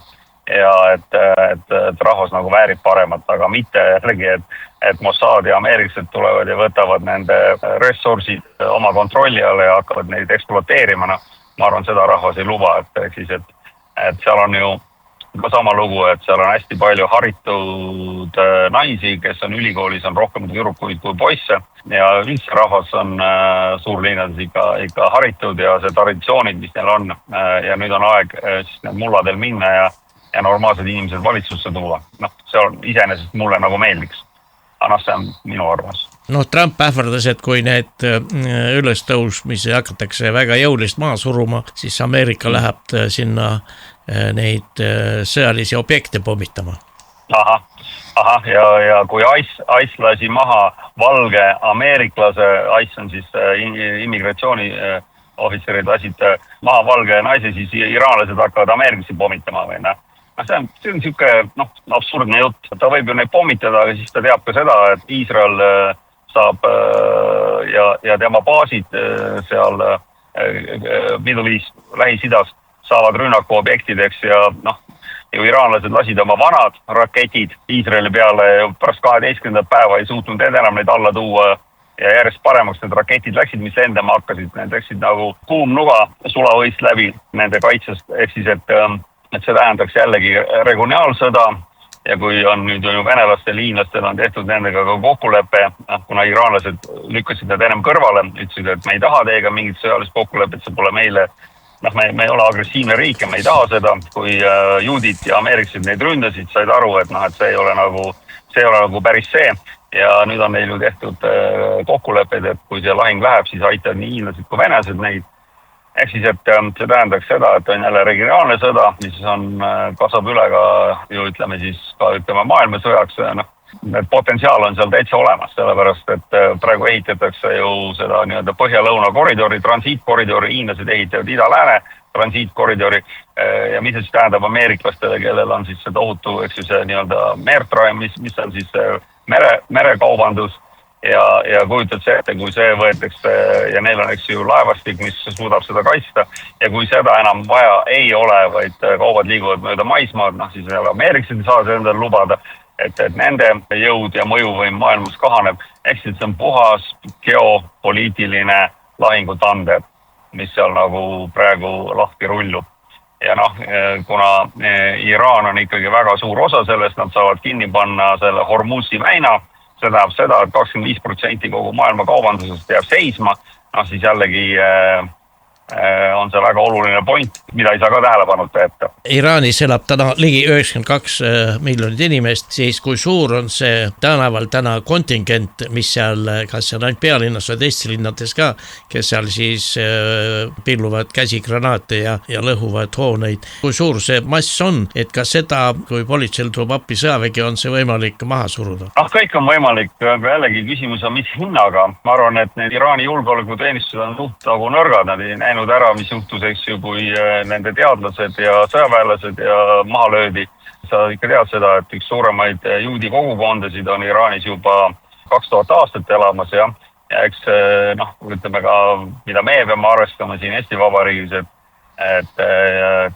ja et rahvas nagu väärib paremat, aga mitte jällegi, et Mossad ja ameeriklased tulevad ja võtavad nende ressursid oma kontrolli alla ja hakkavad neid ekspluateerima. Ma arvan, seda rahvas ei luba, et seal on ju ka sama lugu, et seal on hästi palju haritud naisi, kes on ülikoolis, on rohkem tüdrukuid kui poisse ja üldse rahvas on suurlinnades ikka haritud ja see traditsioonid, mis neil on ja nüüd on aeg siis need mulladel minna ja normaalsed inimesed valitsusse tuua. See on iseenesest mulle nagu meeldiks. Aga see on minu arvamus. Trump ähvardas, et kui need ülestõusmisi hakatakse väga jõulist maa suruma, siis Ameerika läheb sinna neid sõjalisi objekte pommitama. Ahah, ja kui ICE lasi maha valge ameeriklase, ICE on siis immigratsiooni ohvitserid lasid maha valge naise, siis iraanlased hakkavad ameeriklasi pommitama või see on niisugune absurdne jutt. Ta võib ju neid pommitada, aga siis ta teab ka seda, et Iisrael saab ja tema baasid seal Middle East, Lähis-Idas saavad rünnakuobjektideks ja ju iraanlased lasid oma vanad raketid Iisraeli peale ja pärast 12. päeva ei suutnud enam neid alla tuua ja järjest paremaks need raketid läksid, mis lendama hakkasid. Need läksid nagu kuum nuga sulavõist läbi nende kaitsest, ehk siis, et see tähendaks jällegi regionaalsõda ja kui on nüüd venelaste liinlastel on tehtud nendega ka kokkulepe, kuna iraanlased lükkasid need enam kõrvale, ütlesid, et me ei taha teiega mingit sõjalist kokkulepet, see pole meile, me ei ole agressiivne riik ja me ei taha seda, kui juudid ja ameeriklased neid ründasid, said aru, et see ei ole nagu päris see ja nüüd on neil ju tehtud kokkulepped, et kui see lahing läheb, siis aitavad nii hiinlased kui venelased neid. Ehk siis, et see tähendaks seda, et on jälle regionaalne sõda, mis kasvab üle ka maailmasõjaks. Potentsiaal on seal täitsa olemas, sellepärast, et praegu ehitatakse ju seda nii-öelda põhja-lõuna koridori, transiitkoridori, hiinlased ehitavad ida-lääne transiitkoridori ja mis siis tähendab ameeriklastele, kellel on siis see tohutu, eks ju see nii-öelda meertrae, mis on siis merekaubandus. Ja kujutad see ette, kui see võetakse ja neil on eks ju laevastik, mis suudab seda kaitsta ja kui seda enam vaja ei ole, vaid kaubad liiguvad mööda maismaad, siis ameeriklased ei saa seda endale lubada, et nende jõud ja mõjuvõim maailmas kahaneb. Ehk siis see on puhas geopoliitiline lahingutander, mis seal nagu praegu lahti rullub. ja kuna Iraan on ikkagi väga suur osa sellest, nad saavad kinni panna selle Hormuzi väina, see tähendab seda, et 25% kogu maailma kaubandusest jääb seisma, siis jällegi on see väga oluline point, mida ei saa ka tähelepanuta jätta. Iraanis elab täna ligi 92 miljonit inimest, siis kui suur on see täna kontingent, mis seal, kas see on ainult pealinnas või teistes linnades ka, kes seal siis pilluvad käsigranaate ja lõhuvad hooneid. Kui suur see mass on, et kas seda, kui politseil tuleb appi sõjavägi, on see võimalik maha suruda? Kõik on võimalik, aga jällegi küsimus on, mis hinnaga. Ma arvan, et need Iraani julgeolekuteenistused on suht nagu nõrgad, nad ei näinud ära, mis juhtus, kui nende teadlased ja sõjaväelased ja maha löödi. Sa ikka tead seda, et üks suuremaid juudi kogukondasid on Iraanis juba 2000 aastat elamas ja eks ütleme ka, mida meie peame arvestama siin Eesti Vabariigis, et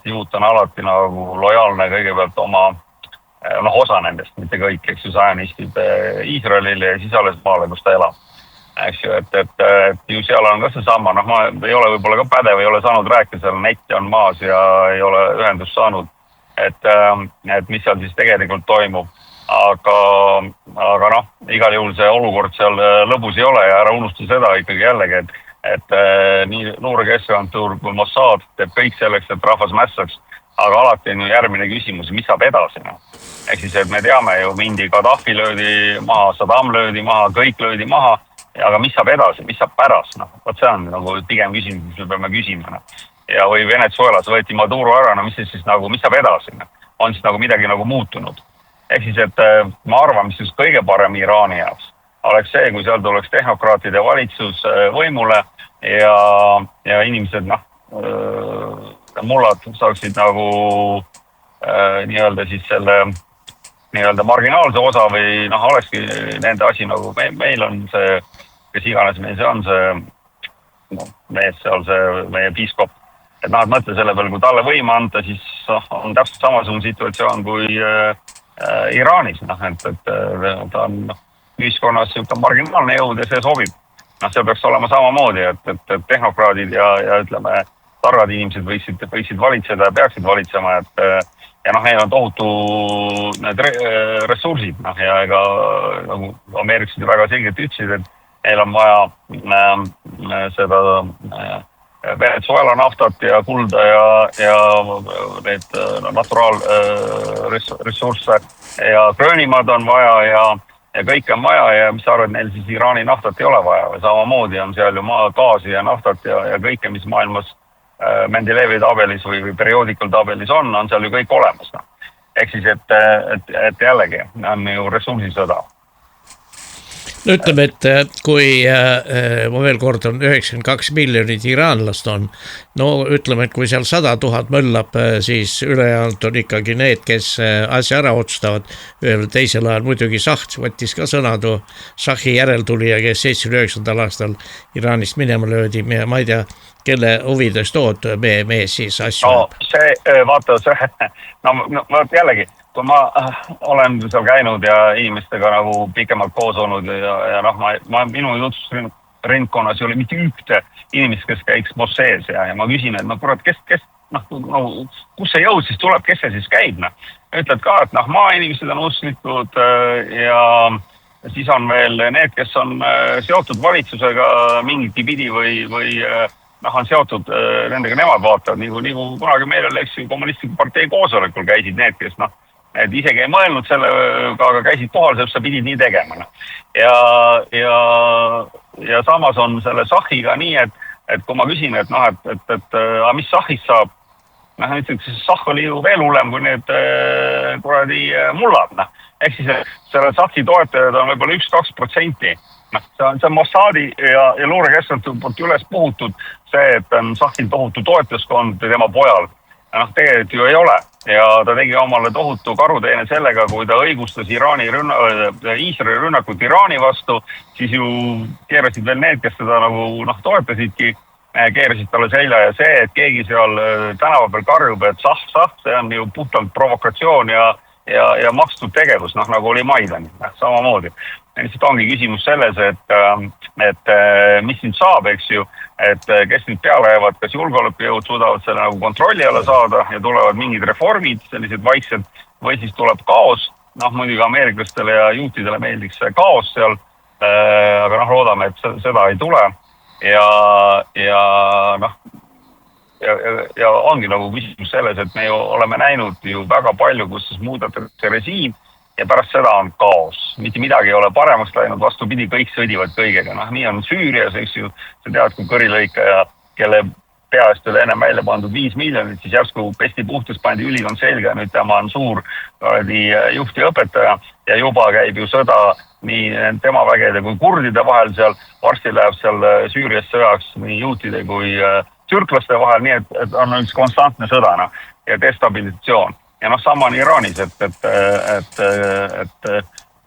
juut on alati nagu lojaalne kõigepealt oma osa nendest, mitte kõik, eks ju, sajanistid Iisraelile ja siis alles maale, kus ta elab. Eks ju, et ju seal on ka see sama, ma ei ole võib-olla ka pädev, ei ole saanud rääkida, seal netti on maas ja ei ole ühendust saanud, et mis seal siis tegelikult toimub. Aga igal juhul see olukord seal lõbus ei ole ja ära unusta seda ikkagi jällegi, et nii luurekeskagentuur kui Mossad teeb kõik selleks, et rahvas mässaks, aga alati on ju järgmine küsimus, mis saab edasi. Ehk siis, et me teame ju, mindi Gaddafi löödi maha, Saddam löödi maha, kõik löödi maha, aga mis saab edasi, mis saab pärast? Võt see on nagu pigem küsimus, mis me peame küsima. Ja või Venezuelas võeti Maduro ära, mis siis nagu, mis saab edasi? On siis nagu midagi nagu muutunud. Ehk siis, et ma arvan, mis just kõige parem Iraani jaoks oleks see, kui seal tuleks tehnokraatide valitsus võimule ja inimesed, mullad saaksid nagu nii-öelda siis selle nii-öelda marginaalse osa või olekski nende asi nagu, meil on see, kes iganes meil see on see mees seal, see meie piiskop, et nad mõtle selle peale, kui talle võima anda, siis on täpselt samasugune situatsioon kui Iraanis, et ta on ühiskonnas marginaalne jõud ja see sobib. See peaks olema samamoodi, et tehnokraadid ja ütleme, targad inimesed võiksid valitseda ja peaksid valitsema, ja neil on tohutu need ressursid, ja ega nagu ameeriklased väga selgelt ütlesid, et neil on vaja seda Venezuela naftat ja kulda ja need naturaalressursse ja Gröönimaad on vaja ja kõik on vaja ja mis sa arvad, neil siis Iraani naftat ei ole vaja või samamoodi on seal ju gaasi ja naftat ja kõike, mis maailmas Mendelejevi tabelis või perioodikal tabelis on seal ju kõik olemas. Ehk siis, et jällegi on ju ressursisõda. No ütleme, et kui ma veel kord on 92 miljonit iraanlast on, no ütleme, et kui seal 100 000 möllab, siis ülejäänud on ikkagi need, kes asja ära otsustavad. Ühel teisel ajal muidugi Šahh võttis ka sõnadu, Šahhi järeltulija, kes 79. aastal Iraanist minema löödi, ma ei tea, kelle huvides tood me siis asju? Vaata, jällegi, kui ma olen seal käinud ja inimestega nagu pikemalt koos olnud ja minu jutusrindkonnas ei ole mitte ühte inimest, kes käiks Mossees ja ma küsin, et kurat, kus see jõud siis tuleb, kes see siis käib? Ütled ka, et maainimesed on usklikud ja siis on veel need, kes on seotud valitsusega mingitki pidi või on seotud nendega, nemad vaatavad, nagu kunagi meil oli, eks ju, kommunistliku partei koosolekul käisid need, kes et isegi ei mõelnud selle, aga käisid kohal, sest sa pidid nii tegema. Ja samas on selle Šahhiga nii, et kui ma küsin, et mis Šahhist saab, ütleks, Šahh oli ju veel hullem kui need kuradi mullad. Ehk siis selle Šahhi toetajad on võib-olla 1-2%. See on Mossadi ja luurekeskkond poolt üles puhutud see, et on Šahhil tohutu toetaskond tema pojal. Tegelikult ju ei ole ja ta tegi omale tohutu karuteene sellega, kui ta õigustas Iisraeli rünnakut Iraani vastu, siis ju keerasid veel need, kes seda nagu toetasidki, keerasid talle selja ja see, et keegi seal tänava peal karjub, et Šahh, see on ju puhtalt provokatsioon ja makstud tegevus, nagu oli Maidan, samamoodi. lihtsalt ongi küsimus selles, et mis nüüd saab, eks ju, et kes nüüd peale jäävad, kas julgeolekujõud suudavad selle nagu kontrolli alla saada ja tulevad mingid reformid, sellised vaiksed, või siis tuleb kaos. Muidugi ameeriklastele ja juutidele meeldiks see kaos seal, aga loodame, et seda ei tule. Ja ongi nagu küsimus selles, et me ju oleme näinud ju väga palju, kus siis muudetakse režiim ja pärast seda on kaos. Mitte midagi ei ole paremaks läinud, vastupidi, kõik sõdivad kõigega. Nii on Süürias, eks ju, sa tead, kui kõrilõikaja, kelle peast oli enne välja pandud 5 miljonit, siis järsku pesti puhtus, pandi ülikond selga ja nüüd tema on suur juht ja õpetaja ja juba käib ju sõda nii tema vägede kui kurdide vahel seal. Varsti läheb seal Süürias sõjaks nii juutide kui türklaste vahel, nii et on üks konstantne sõda ja destabilisatsioon. Ja sama on Iraanis, et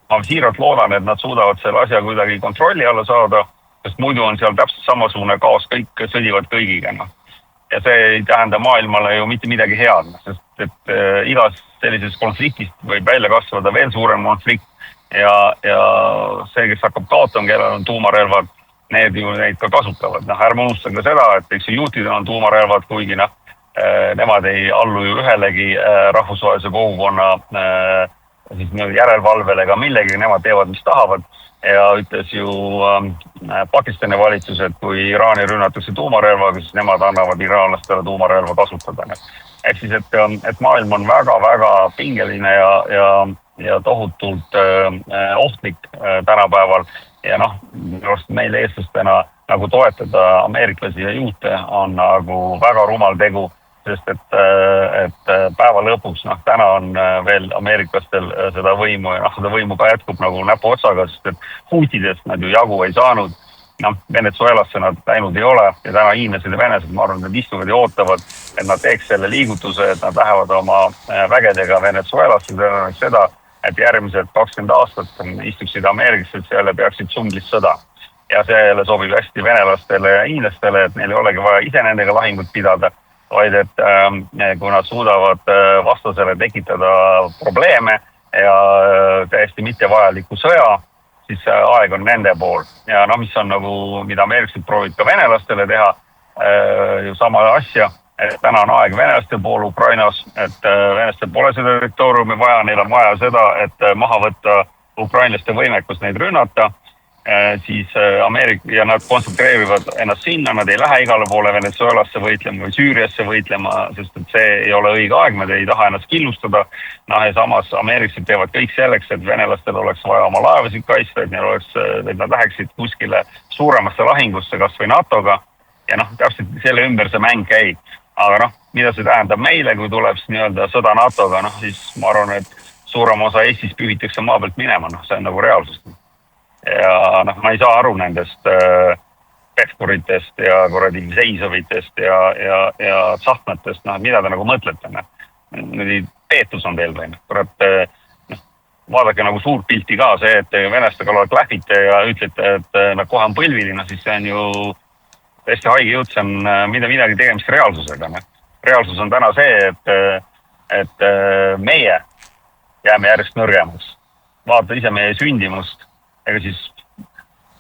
ma siiralt loodan, et nad suudavad selle asja kuidagi kontrolli alla saada, sest muidu on seal täpselt samasugune kaos, kõik sõdivad kõigiga. Ja see ei tähenda maailmale ju mitte midagi head, sest et igas sellises konfliktist võib välja kasvada veel suurem konflikt ja see, kes hakkab kaotama, kellel on tuumarelvad, need ju neid ka kasutavad. Ärme unustage seda, et eks juutidel on tuumarelvad, kuigi nemad ei allu ju ühelegi rahvusvahelise kogukonna järelevalvele ega millegi, nemad teevad, mis tahavad. Ja ütles ju Pakistani valitsus, et kui Iraani rünnatakse tuumarelvaga, siis nemad annavad iraanlastele tuumarelva kasutada. Ehk siis, et maailm on väga-väga pingeline ja tohutult ohtlik tänapäeval. Ja meil eestlastena nagu toetada ameeriklasi ja juute on nagu väga rumal tegu, sest et päeva lõpuks, täna on veel ameeriklastel seda võimu ja seda võimu ka jätkub nagu näpu otsaga, sest et huutidest nad ju jagu ei saanud. Venezuelasse nad läinud ei ole ja täna hiinlased ja venesed, ma arvan, nad istuvad ja ootavad, et nad teeks selle liigutuse, et nad lähevad oma vägedega Venezuelasse, seda, et järgmised 20 aastat istuksid ameeriklased seal ja peaksid džunglis sõda. Ja see sobib hästi venelastele ja hiinlastele, et neil ei olegi vaja ise nendega lahingut pidada, vaid et kui nad suudavad vastasele tekitada probleeme ja täiesti mittevajaliku sõja, siis aeg on nende pool. Ja mis on nagu, mida ameeriklased proovid ka venelastele teha, ju sama asja, et täna on aeg venelaste pool Ukrainas, et venelastel pole seda territooriumi vaja, neil on vaja seda, et maha võtta ukrainlaste võimekus neid rünnata, siis ja nad kontsentreerivad ennast sinna, nad ei lähe igale poole Venezuelasse võitlema või Süüriasse võitlema, sest et see ei ole õige aeg, nad ei taha ennast killustada. Ja samas ameeriklased teevad kõik selleks, et venelastel oleks vaja oma laevasid kaitsta, et nad läheksid kuskile suuremasse lahingusse, kas või NATO-ga. Ja täpselt selle ümber see mäng käib. Aga mida see tähendab meile, kui tuleb nii-öelda sõda NATO-ga, siis ma arvan, et suurem osa Eestis pühitakse maa pealt minema, see on nagu reaalsust. Ja ma ei saa aru nendest pehkuritest ja seisovitest ja tsahtmetest, mida te nagu mõtlete. Peetus on teil või. Vaadake nagu suurt pilti ka see, et venestega klähvite ja ütlete, et nad kohe on põlviline, siis see on ju hästi haige jutt, see on midagi tegemist reaalsusega. Reaalsus on täna see, et meie jääme järjest nõrgemaks. Vaata ise meie sündimust. Ega siis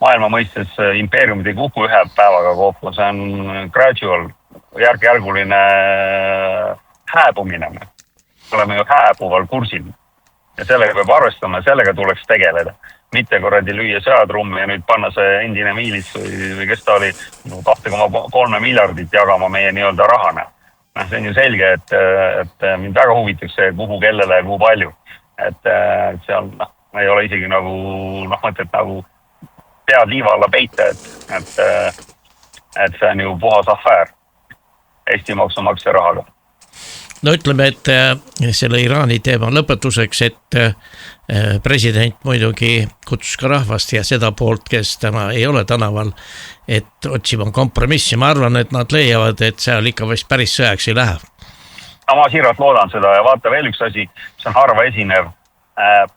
maailma mõistes impeeriumid ei kuku ühe päevaga kokku, see on gradual, järk-järguline hääbumine. Oleme ju hääbuval kursil ja sellega peab arvestama ja sellega tuleks tegeleda. Mitte lüüa seadrummi ja nüüd panna see endine miilis või kes ta oli 2,3 miljardit jagama meie nii-öelda rahana. See on ju selge, et mind väga huvitaks see, kuhu, kellele ja kuhu palju. Et seal ei ole isegi nagu, mõtled nagu pead liiva alla peita, et see on ju puhas afäär Eesti maksumaksja rahaga. No ütleme, et selle Iraani teema lõpetuseks, et president muidugi kutsus ka rahvast ja seda poolt, kes täna ei ole tänaval, et otsima kompromissi. Ma arvan, et nad leiavad, et seal ikka vist päris sõjaks ei lähe. Ma siiralt loodan seda ja vaata veel üks asi, see on harva esinev.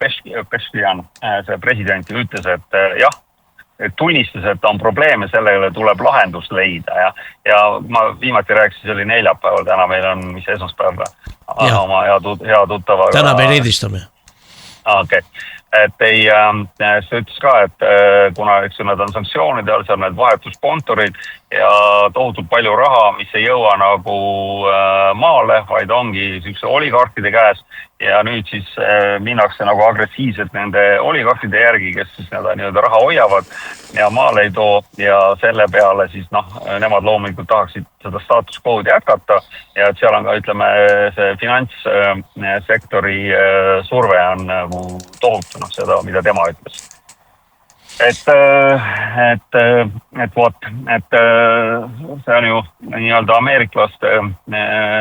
Peškian, see president ütles, et jah, tunnistas, et on probleeme, sellele tuleb lahendus leida ja ma viimati rääkisin, see oli neljapäeval, täna meil on, mis esmaspäev, oma hea tuttavaga. Täna me lindistame. Okay. et ei, see ütles ka, et kuna eks nad on sanktsioonide all, seal need vahetuskontorid ja tohutult palju raha, mis ei jõua nagu maale, vaid ongi sükse oligarkide käes ja nüüd siis minnakse nagu agressiivselt nende oligarkide järgi, kes siis nii-öelda raha hoiavad ja maale ei too ja selle peale siis nemad loomulikult tahaksid seda status quo'd jätkata ja et seal on ka, ütleme, see finantssektori surve on nagu tohutu, seda, mida tema ütles. Et see on ju nii-öelda ameeriklaste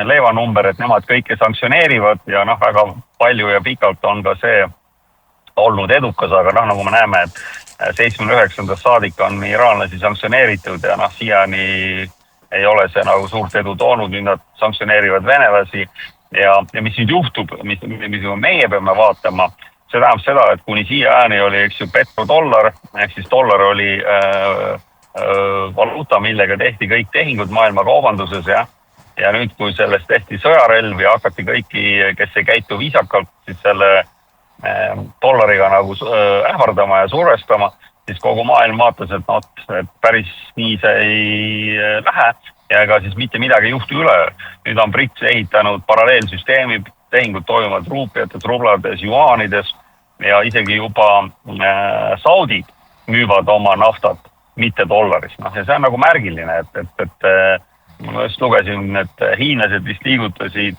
leivanumber, et nemad kõike sanktsioneerivad ja väga palju ja pikalt on ka see olnud edukas, aga nagu me näeme, et 79. saadik on iraanlasi sanktsioneeritud ja siiani ei ole see nagu suurt edu toonud, nüüd nad sanktsioneerivad venelasi ja mis nüüd juhtub, mis meie peame vaatama, see tähendab seda, et kuni siia ääni oli, eks ju, petrodollar, ehk siis dollar oli valuuta, millega tehti kõik tehingud maailma kaubanduses, ja nüüd, kui sellest tehti sõjarelv ja hakati kõiki, kes ei käitu viisakalt, siis selle dollariga nagu ähvardama ja survestama, siis kogu maailm vaatas, et päris nii see ei lähe ja ega siis mitte midagi ei juhtu üle. Nüüd on BRICS ehitanud paralleelsüsteemi, tehingud toimuvad ruupiates, rublades, juaanides ja isegi juba Saudid müüvad oma naftat, mitte dollaris. Ja see on nagu märgiline, et ma just lugesin, et hiinlased vist liigutasid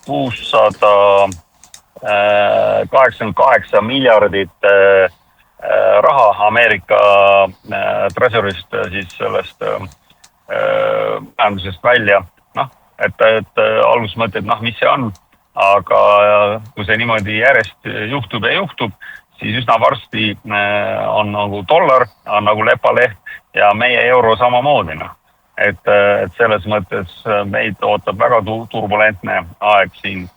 688 miljardit raha Ameerika treasurist siis sellest majandusest välja. Et alguses mõtled, mis see on, aga kui see niimoodi järjest juhtub ja juhtub, siis üsna varsti on nagu dollar, on nagu lepaleht ja meie euro samamoodi. Et selles mõttes meid ootab väga turbulentne aeg siin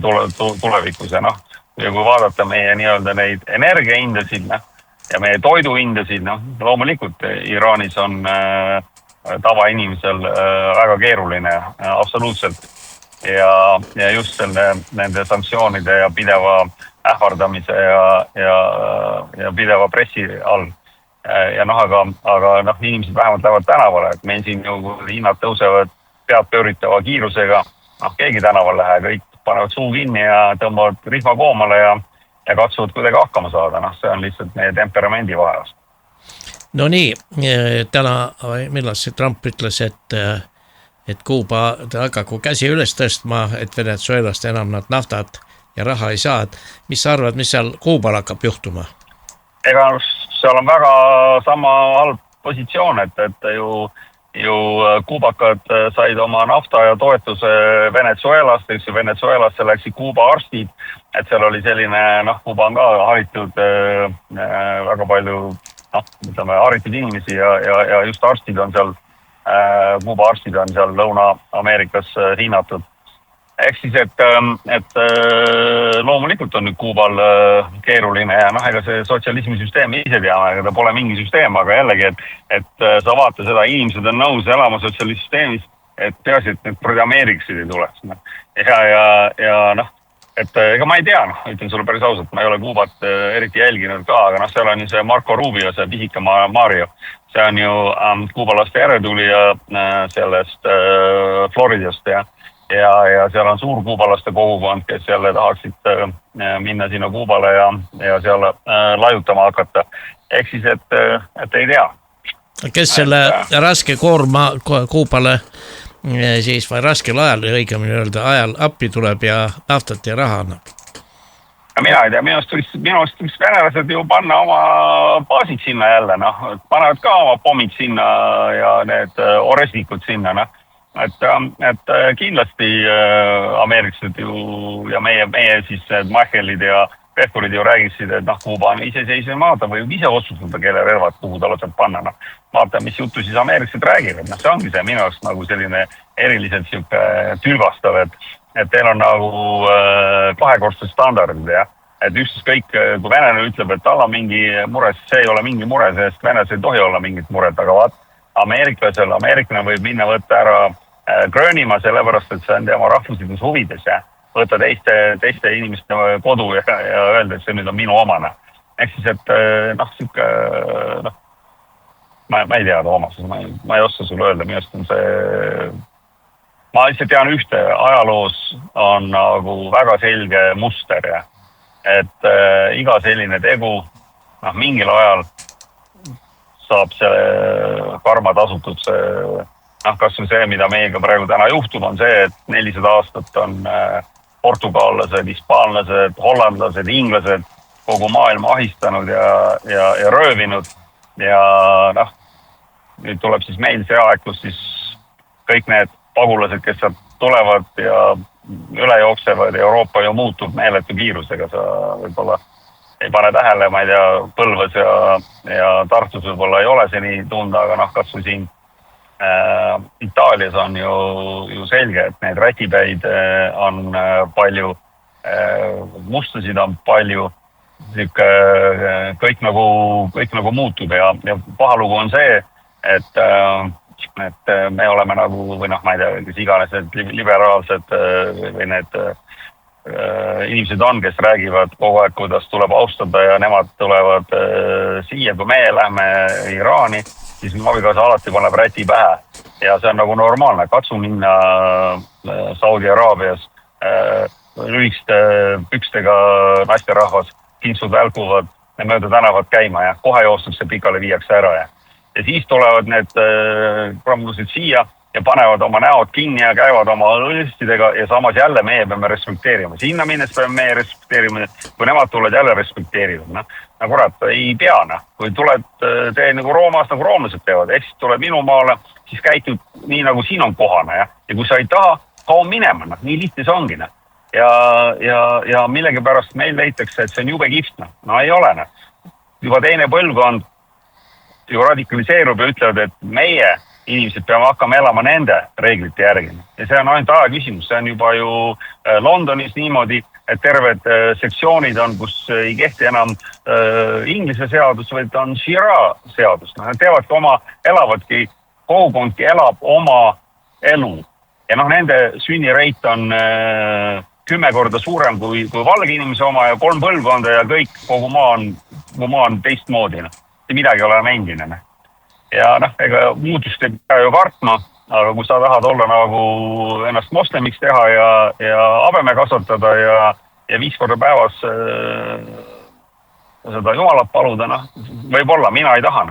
tulevikus ja kui vaadata meie nii-öelda neid energiahindasid ja meie toiduhindasid, loomulikult Iraanis on tavainimesel väga keeruline, absoluutselt. Ja just nende sanktsioonide ja pideva ähvardamise ja pideva pressi all. Ja aga inimesed vähemalt lähevad tänavale, et meil siin hinnad tõusevad pead pööritava kiirusega, keegi tänaval lähe, kõik panevad suu kinni ja tõmbavad rihma koomale ja katsuvad kuidagi hakkama saada, see on lihtsalt meie temperamendi vahest. No nii, täna, millal see Trump ütles, et Kuuba hakaku käsi üles tõstma, et Venezuelast enam nad naftat ja raha ei saa. Mis sa arvad, mis seal Kuubal hakkab juhtuma? Ega seal on väga sama halb positsioon, et ju kuubakad said oma nafta ja toetuse Venezuelast, eks ju Venezuelasse läksid Kuuba arstid, et seal oli selline, Kuuba on ka haritud väga palju haritud inimesi ja just arstid on seal, Kuuba arstid on seal Lõuna-Ameerikas hinnatud. Ehk siis, et loomulikult on nüüd Kuubal keeruline ja ega see sotsialismi süsteem ise teame, ega ta pole mingi süsteem, aga jällegi, et sa vaata seda, inimesed on nõus elama sotsialistsüsteemis, et peaasi, et need programmeeriksid ei tuleks. Et ega ma ei tea, ütlen sulle päris ausalt, ma ei ole Kuubat eriti jälginud ka, aga seal on ju see Marco Rubio, see pisike Mario, see on ju kuubalaste järeltulija sellest Floridast ja seal on suur kuubalaste kogukond, kes jälle tahaksid minna sinna Kuubale ja seal laiutama hakata. Ehk siis, et ei tea. Kes selle raske koorma Kuubale siis või raskel ajal, õigemini öelda, ajal appi tuleb ja naftat ja raha annab? Mina ei tea, minu arust võiks venelased ju panna oma baasid sinna jälle, panevad ka oma pommid sinna ja need oresnikud sinna, et kindlasti ameeriklased ju ja meie siis Machelid ja Pehkurid ju räägiksid, et Kuuba on iseseisev maa, ta võib ise otsustada, kelle relvad kuhu ta laseb panna. Vaata, mis juttu siis ameeriklased räägivad. See ongi see minu jaoks nagu selline eriliselt tülgastav, et teil on nagu kahekordsed standardid, et ükskõik, kui venelane ütleb, et tal on mingi mure, siis see ei ole mingi mure, sest venelasel ei tohi olla mingit muret, aga vaat, ameeriklane võib minna võtta ära Gröönimaa, sellepärast, et see on tema rahvuslikus huvides, võtta teiste inimeste kodu ja öelda, et see nüüd on minu omane. Ehk siis, et siuke, ma ei tea, Toomas, ma ei oska sulle öelda, millest on see, ma lihtsalt tean ühte, ajaloos on nagu väga selge muster ja et iga selline tegu, mingil ajal saab see karma tasutud, kas on see, mida meiega praegu täna juhtub, on see, et 400 aastat on portugaallased, hispaanlased, hollandlased, inglased kogu maailma ahistanud ja röövinud ja nüüd tuleb siis meil see aeg, kus siis kõik need pagulased, kes sealt tulevad ja üle jooksevad ja Euroopa ju muutub meeletu kiirusega, sa võib-olla ei pane tähele, ma ei tea, Põlvas ja Tartus võib-olla ei ole see nii tunda, aga kas või siin Itaalias on ju selge, et need rätipäid on palju, mustasid on palju, kõik nagu muutub ja pahalugu on see, et me oleme nagu, või ma ei tea, kes iganes need liberaalsed või need inimesed on, kes räägivad kogu aeg, kuidas tuleb austada ja nemad tulevad siia, kui meie lähme Iraani, siis mu abikaasa alati paneb räti pähe ja see on nagu normaalne. Katsu minna Saudi Araabias lühikeste pükstega naisterahvas, kintsud välkuvad mööda tänavat käima ja kohe joostakse pikale viiakse ära ja siis tulevad need prammused siia ja panevad oma näod kinni ja käivad oma õlistidega ja samas jälle meie peame respekteerima. Sinna minnes peame meie respekteerima, kui nemad tulevad jälle respekteerima. Kurat, ei pea. Kui tuled, tee nagu Roomas, nagu roomlased teevad, ehk siis tuled minu maale, siis käitud nii, nagu siin on kohane. Ja kui sa ei taha, kao minema. Nii lihtne see ongi. Ja millegipärast meil leitakse, et see on jube kihvt. Ei ole. Juba teine põlvkond ju radikaliseerub ja ütlevad, et meie inimesed peame hakkama elama nende reeglite järgi. Ja see on ainult aja küsimus. See on juba ju Londonis niimoodi, et terved sektsioonid on, kus ei kehti enam inglise seadus, vaid on Shira seadus. Nad teevadki elavadki, kogukondki elab oma elu. Ja nende sünnireit on 10 korda suurem kui valge inimese oma ja 3 põlvkonda ja kõik, kogu maa on teistmoodi. Midagi olema endine. Ja ega muutust ei pea ju kartma, aga kui sa tahad olla nagu ennast moslemiks teha ja abeme kasvatada ja 5 korda päevas seda jumalat paluda, võib-olla, mina ei taha.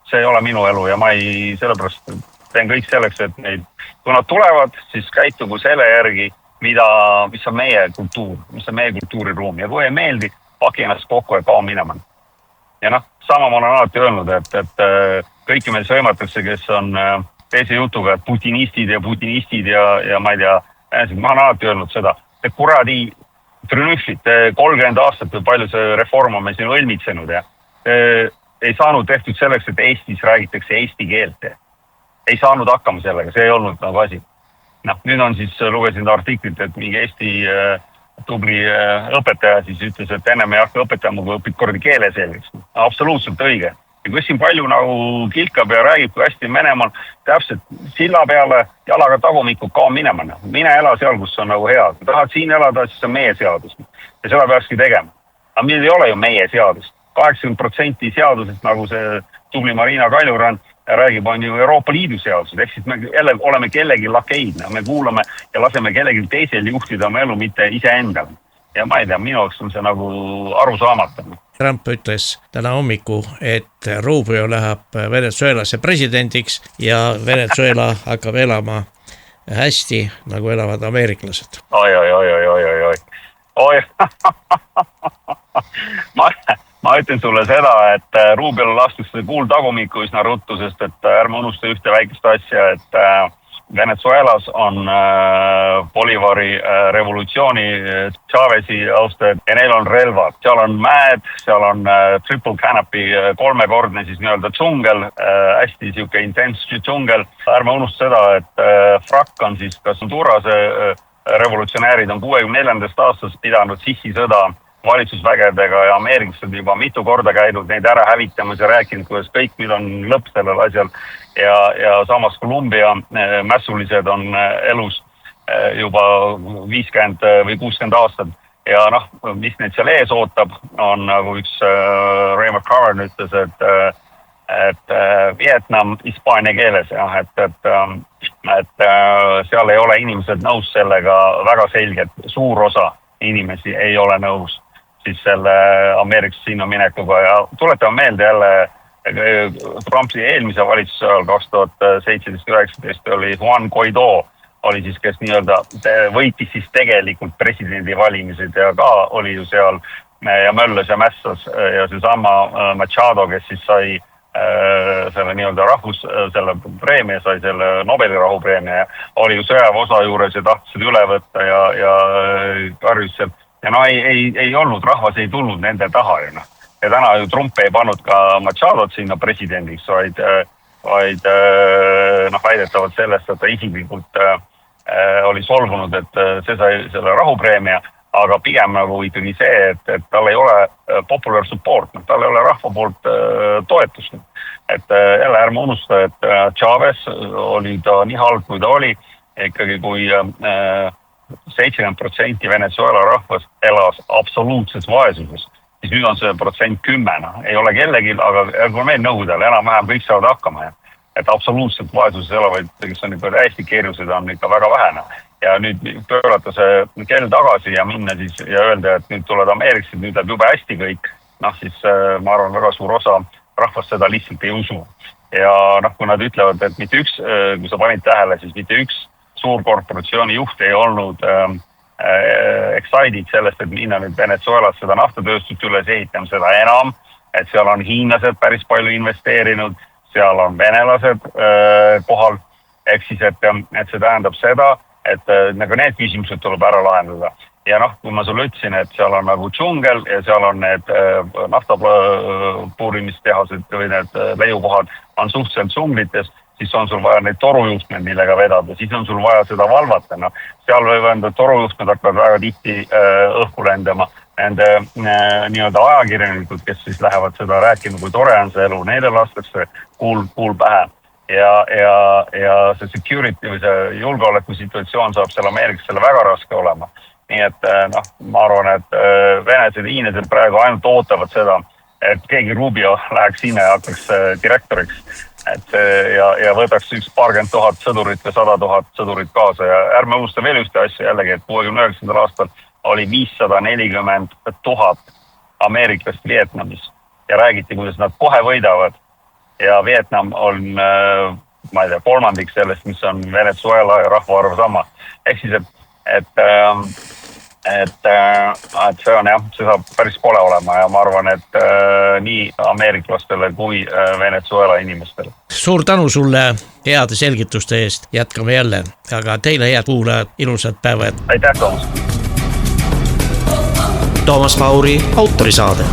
See ei ole minu elu ja ma sellepärast teen kõik selleks, et neid, kui nad tulevad, siis käitugu selle järgi, mis on meie kultuur, mis on meie kultuuriruum ja kui ei meeldi, paki ennast kokku ja kao minema. Ja sama ma olen alati öelnud, et kõiki meil sõimatakse, kes on teise jutuga, et putinistid ja ma ei tea, ma olen alati öelnud seda, et kuradi trünüfid, 30 aastat või palju see reform on meil siin õlmitsenud ja ei saanud tehtud selleks, et Eestis räägitakse eesti keelt. Ei saanud hakkama sellega, see ei olnud nagu asi. Nüüd on siis, lugesin artiklit, et mingi Eesti tubli õpetaja siis ütles, et ennem ei hakka õpetama, kui õpid kordi keele selgeks. Absoluutselt õige. Ja kui siin palju nagu kilkab ja räägib, kui hästi Venemaal täpselt silla peale jalaga tagumikku kao minema. Mine ela seal, kus on nagu hea. Kui tahad siin elada, siis on meie seadus. Ja seda peakski tegema. Aga meil ei ole ju meie seadust. 80% seadusest, nagu see tubli Marina Kaljurand räägib, on ju Euroopa Liidu seadused. Ehk siis me jälle oleme kellegi lakeid. Me kuulame ja laseme kellegi teisel juhtida oma elu, mitte iseendale. Ja ma ei tea, minu jaoks on see nagu arusaamatu. Trump ütles täna hommiku, et Rubio läheb Venezuelasse presidendiks ja Venezuela hakkab elama hästi, nagu elavad ameeriklased. Oi. Ma ütlen sulle seda, et Rubiole lastus see kuul tagumikku üsna ruttu, sest et ärme unusta ühte väikest asja, et Venezuelas on Bolivari revolutsiooni Chavez'i austajad ja neil on relvad. Seal on mäed, seal on triple canopy, 3-kordne siis nii-öelda džungel, hästi siuke intense džungel. Ärme unusta seda, et FRAC on siis, kas Hondurase revolutsionäärid on 64. aastast pidanud sissisõda valitsusvägedega ja ameeriklased juba mitu korda käinud neid ära hävitamas ja rääkinud, kuidas kõik nüüd on lõpp sellel asjal ja samas Kolumbia mässulised on elus. juba 50 või 60 aastat. Ja mis neid seal ees ootab, on nagu üks Ray McCarran ütles, et Vietnam hispaania keeles, et seal ei ole inimesed nõus sellega väga selgelt, suur osa inimesi ei ole nõus siis selle Ameerikasse sinna minekuga ja tuletame meelde jälle Trumpi eelmise valitsuse ajal 2017-19 oli Juan Guaido, oli siis, kes nii-öelda võitis siis tegelikult presidendivalimised ja ka oli ju seal ja möllas ja mässas ja seesama Machado, kes siis sai selle nii-öelda selle preemia, sai selle Nobeli rahupreemia ja oli ju sõjaväeosa juures ja tahtis seda üle võtta ja karjus seal. Ja ei olnud, rahvas ei tulnud nende taha ju Ja täna ju Trump ei pannud ka Machadot sinna presidendiks, vaid väidetavad sellest, et ta isiklikult oli solvunud, et see sai selle rahupreemia, aga pigem nagu ikkagi see, et tal ei ole popular support, tal ei ole rahva poolt toetust. Et jälle ärme unusta, et Chavez oli ta nii halb, kui ta oli, ikkagi kui 70% Venezuela rahvas elas absoluutses vaesuses, siis nüüd on see protsent 10. Ei ole kellegil, aga kui meil nõudel enam-vähem kõik saavad hakkama. Et absoluutselt vaesuses elavaid, kes on ikka täiesti keerulised, on ikka väga vähene. Ja nüüd pöörata see kell tagasi ja minna siis ja öelda, et nüüd tulevad Ameeriksid, nüüd läheb jube hästi kõik, siis ma arvan, väga suur osa rahvast seda lihtsalt ei usu. Ja kui nad ütlevad, et mitte üks, kui sa panid tähele, siis mitte üks suurkorporatsiooni juht ei olnud excited sellest, et minna nüüd Venezuelas seda naftatööstust üles ehitama, seda enam, et seal on hiinlased päris palju investeerinud, seal on venelased kohal, ehk siis, et see tähendab seda, et nagu need küsimused tuleb ära lahendada. Ja kui ma sulle ütlesin, et seal on nagu džungel ja seal on need naftapuurimistehased või need leiukohad on suhteliselt džunglites, siis on sul vaja neid torujuhtmeid, millega vedada, siis on sul vaja seda valvata. Seal võivad torujuhtmed hakkavad väga tihti õhku lendama. Nende nii-öelda ajakirjanikud, kes siis lähevad seda rääkima, kui tore on see elu, neile lastakse kuul pähe. Ja see security või see julgeoleku situatsioon saab seal Ameerikasele väga raske olema. Nii et ma arvan, et venesed ja hiinlased praegu ainult ootavad seda, et keegi Rubio läheks sinna ja hakkaks direktoriks ja võtaks üks paarkümmend tuhat sõdurit või 100 000 sõdurit kaasa. Ja ärme unusta veel ühte asja jällegi, et 69. aastal oli 540 000 ameeriklast Vietnamis ja räägiti, kuidas nad kohe võidavad. Ja Vietnam on, ma ei tea, kolmandik sellest, mis on Venezuela ja rahvaarv sama. Ehk siis, et see on see saab päris kole olema ja ma arvan, et nii ameeriklastele kui Venezuela inimestele. Suur tänu sulle heade selgituste eest, jätkame jälle, aga teile head kuulajad, ilusat päeva. Aitäh, Toomas! Toomas Pauri autorisaade.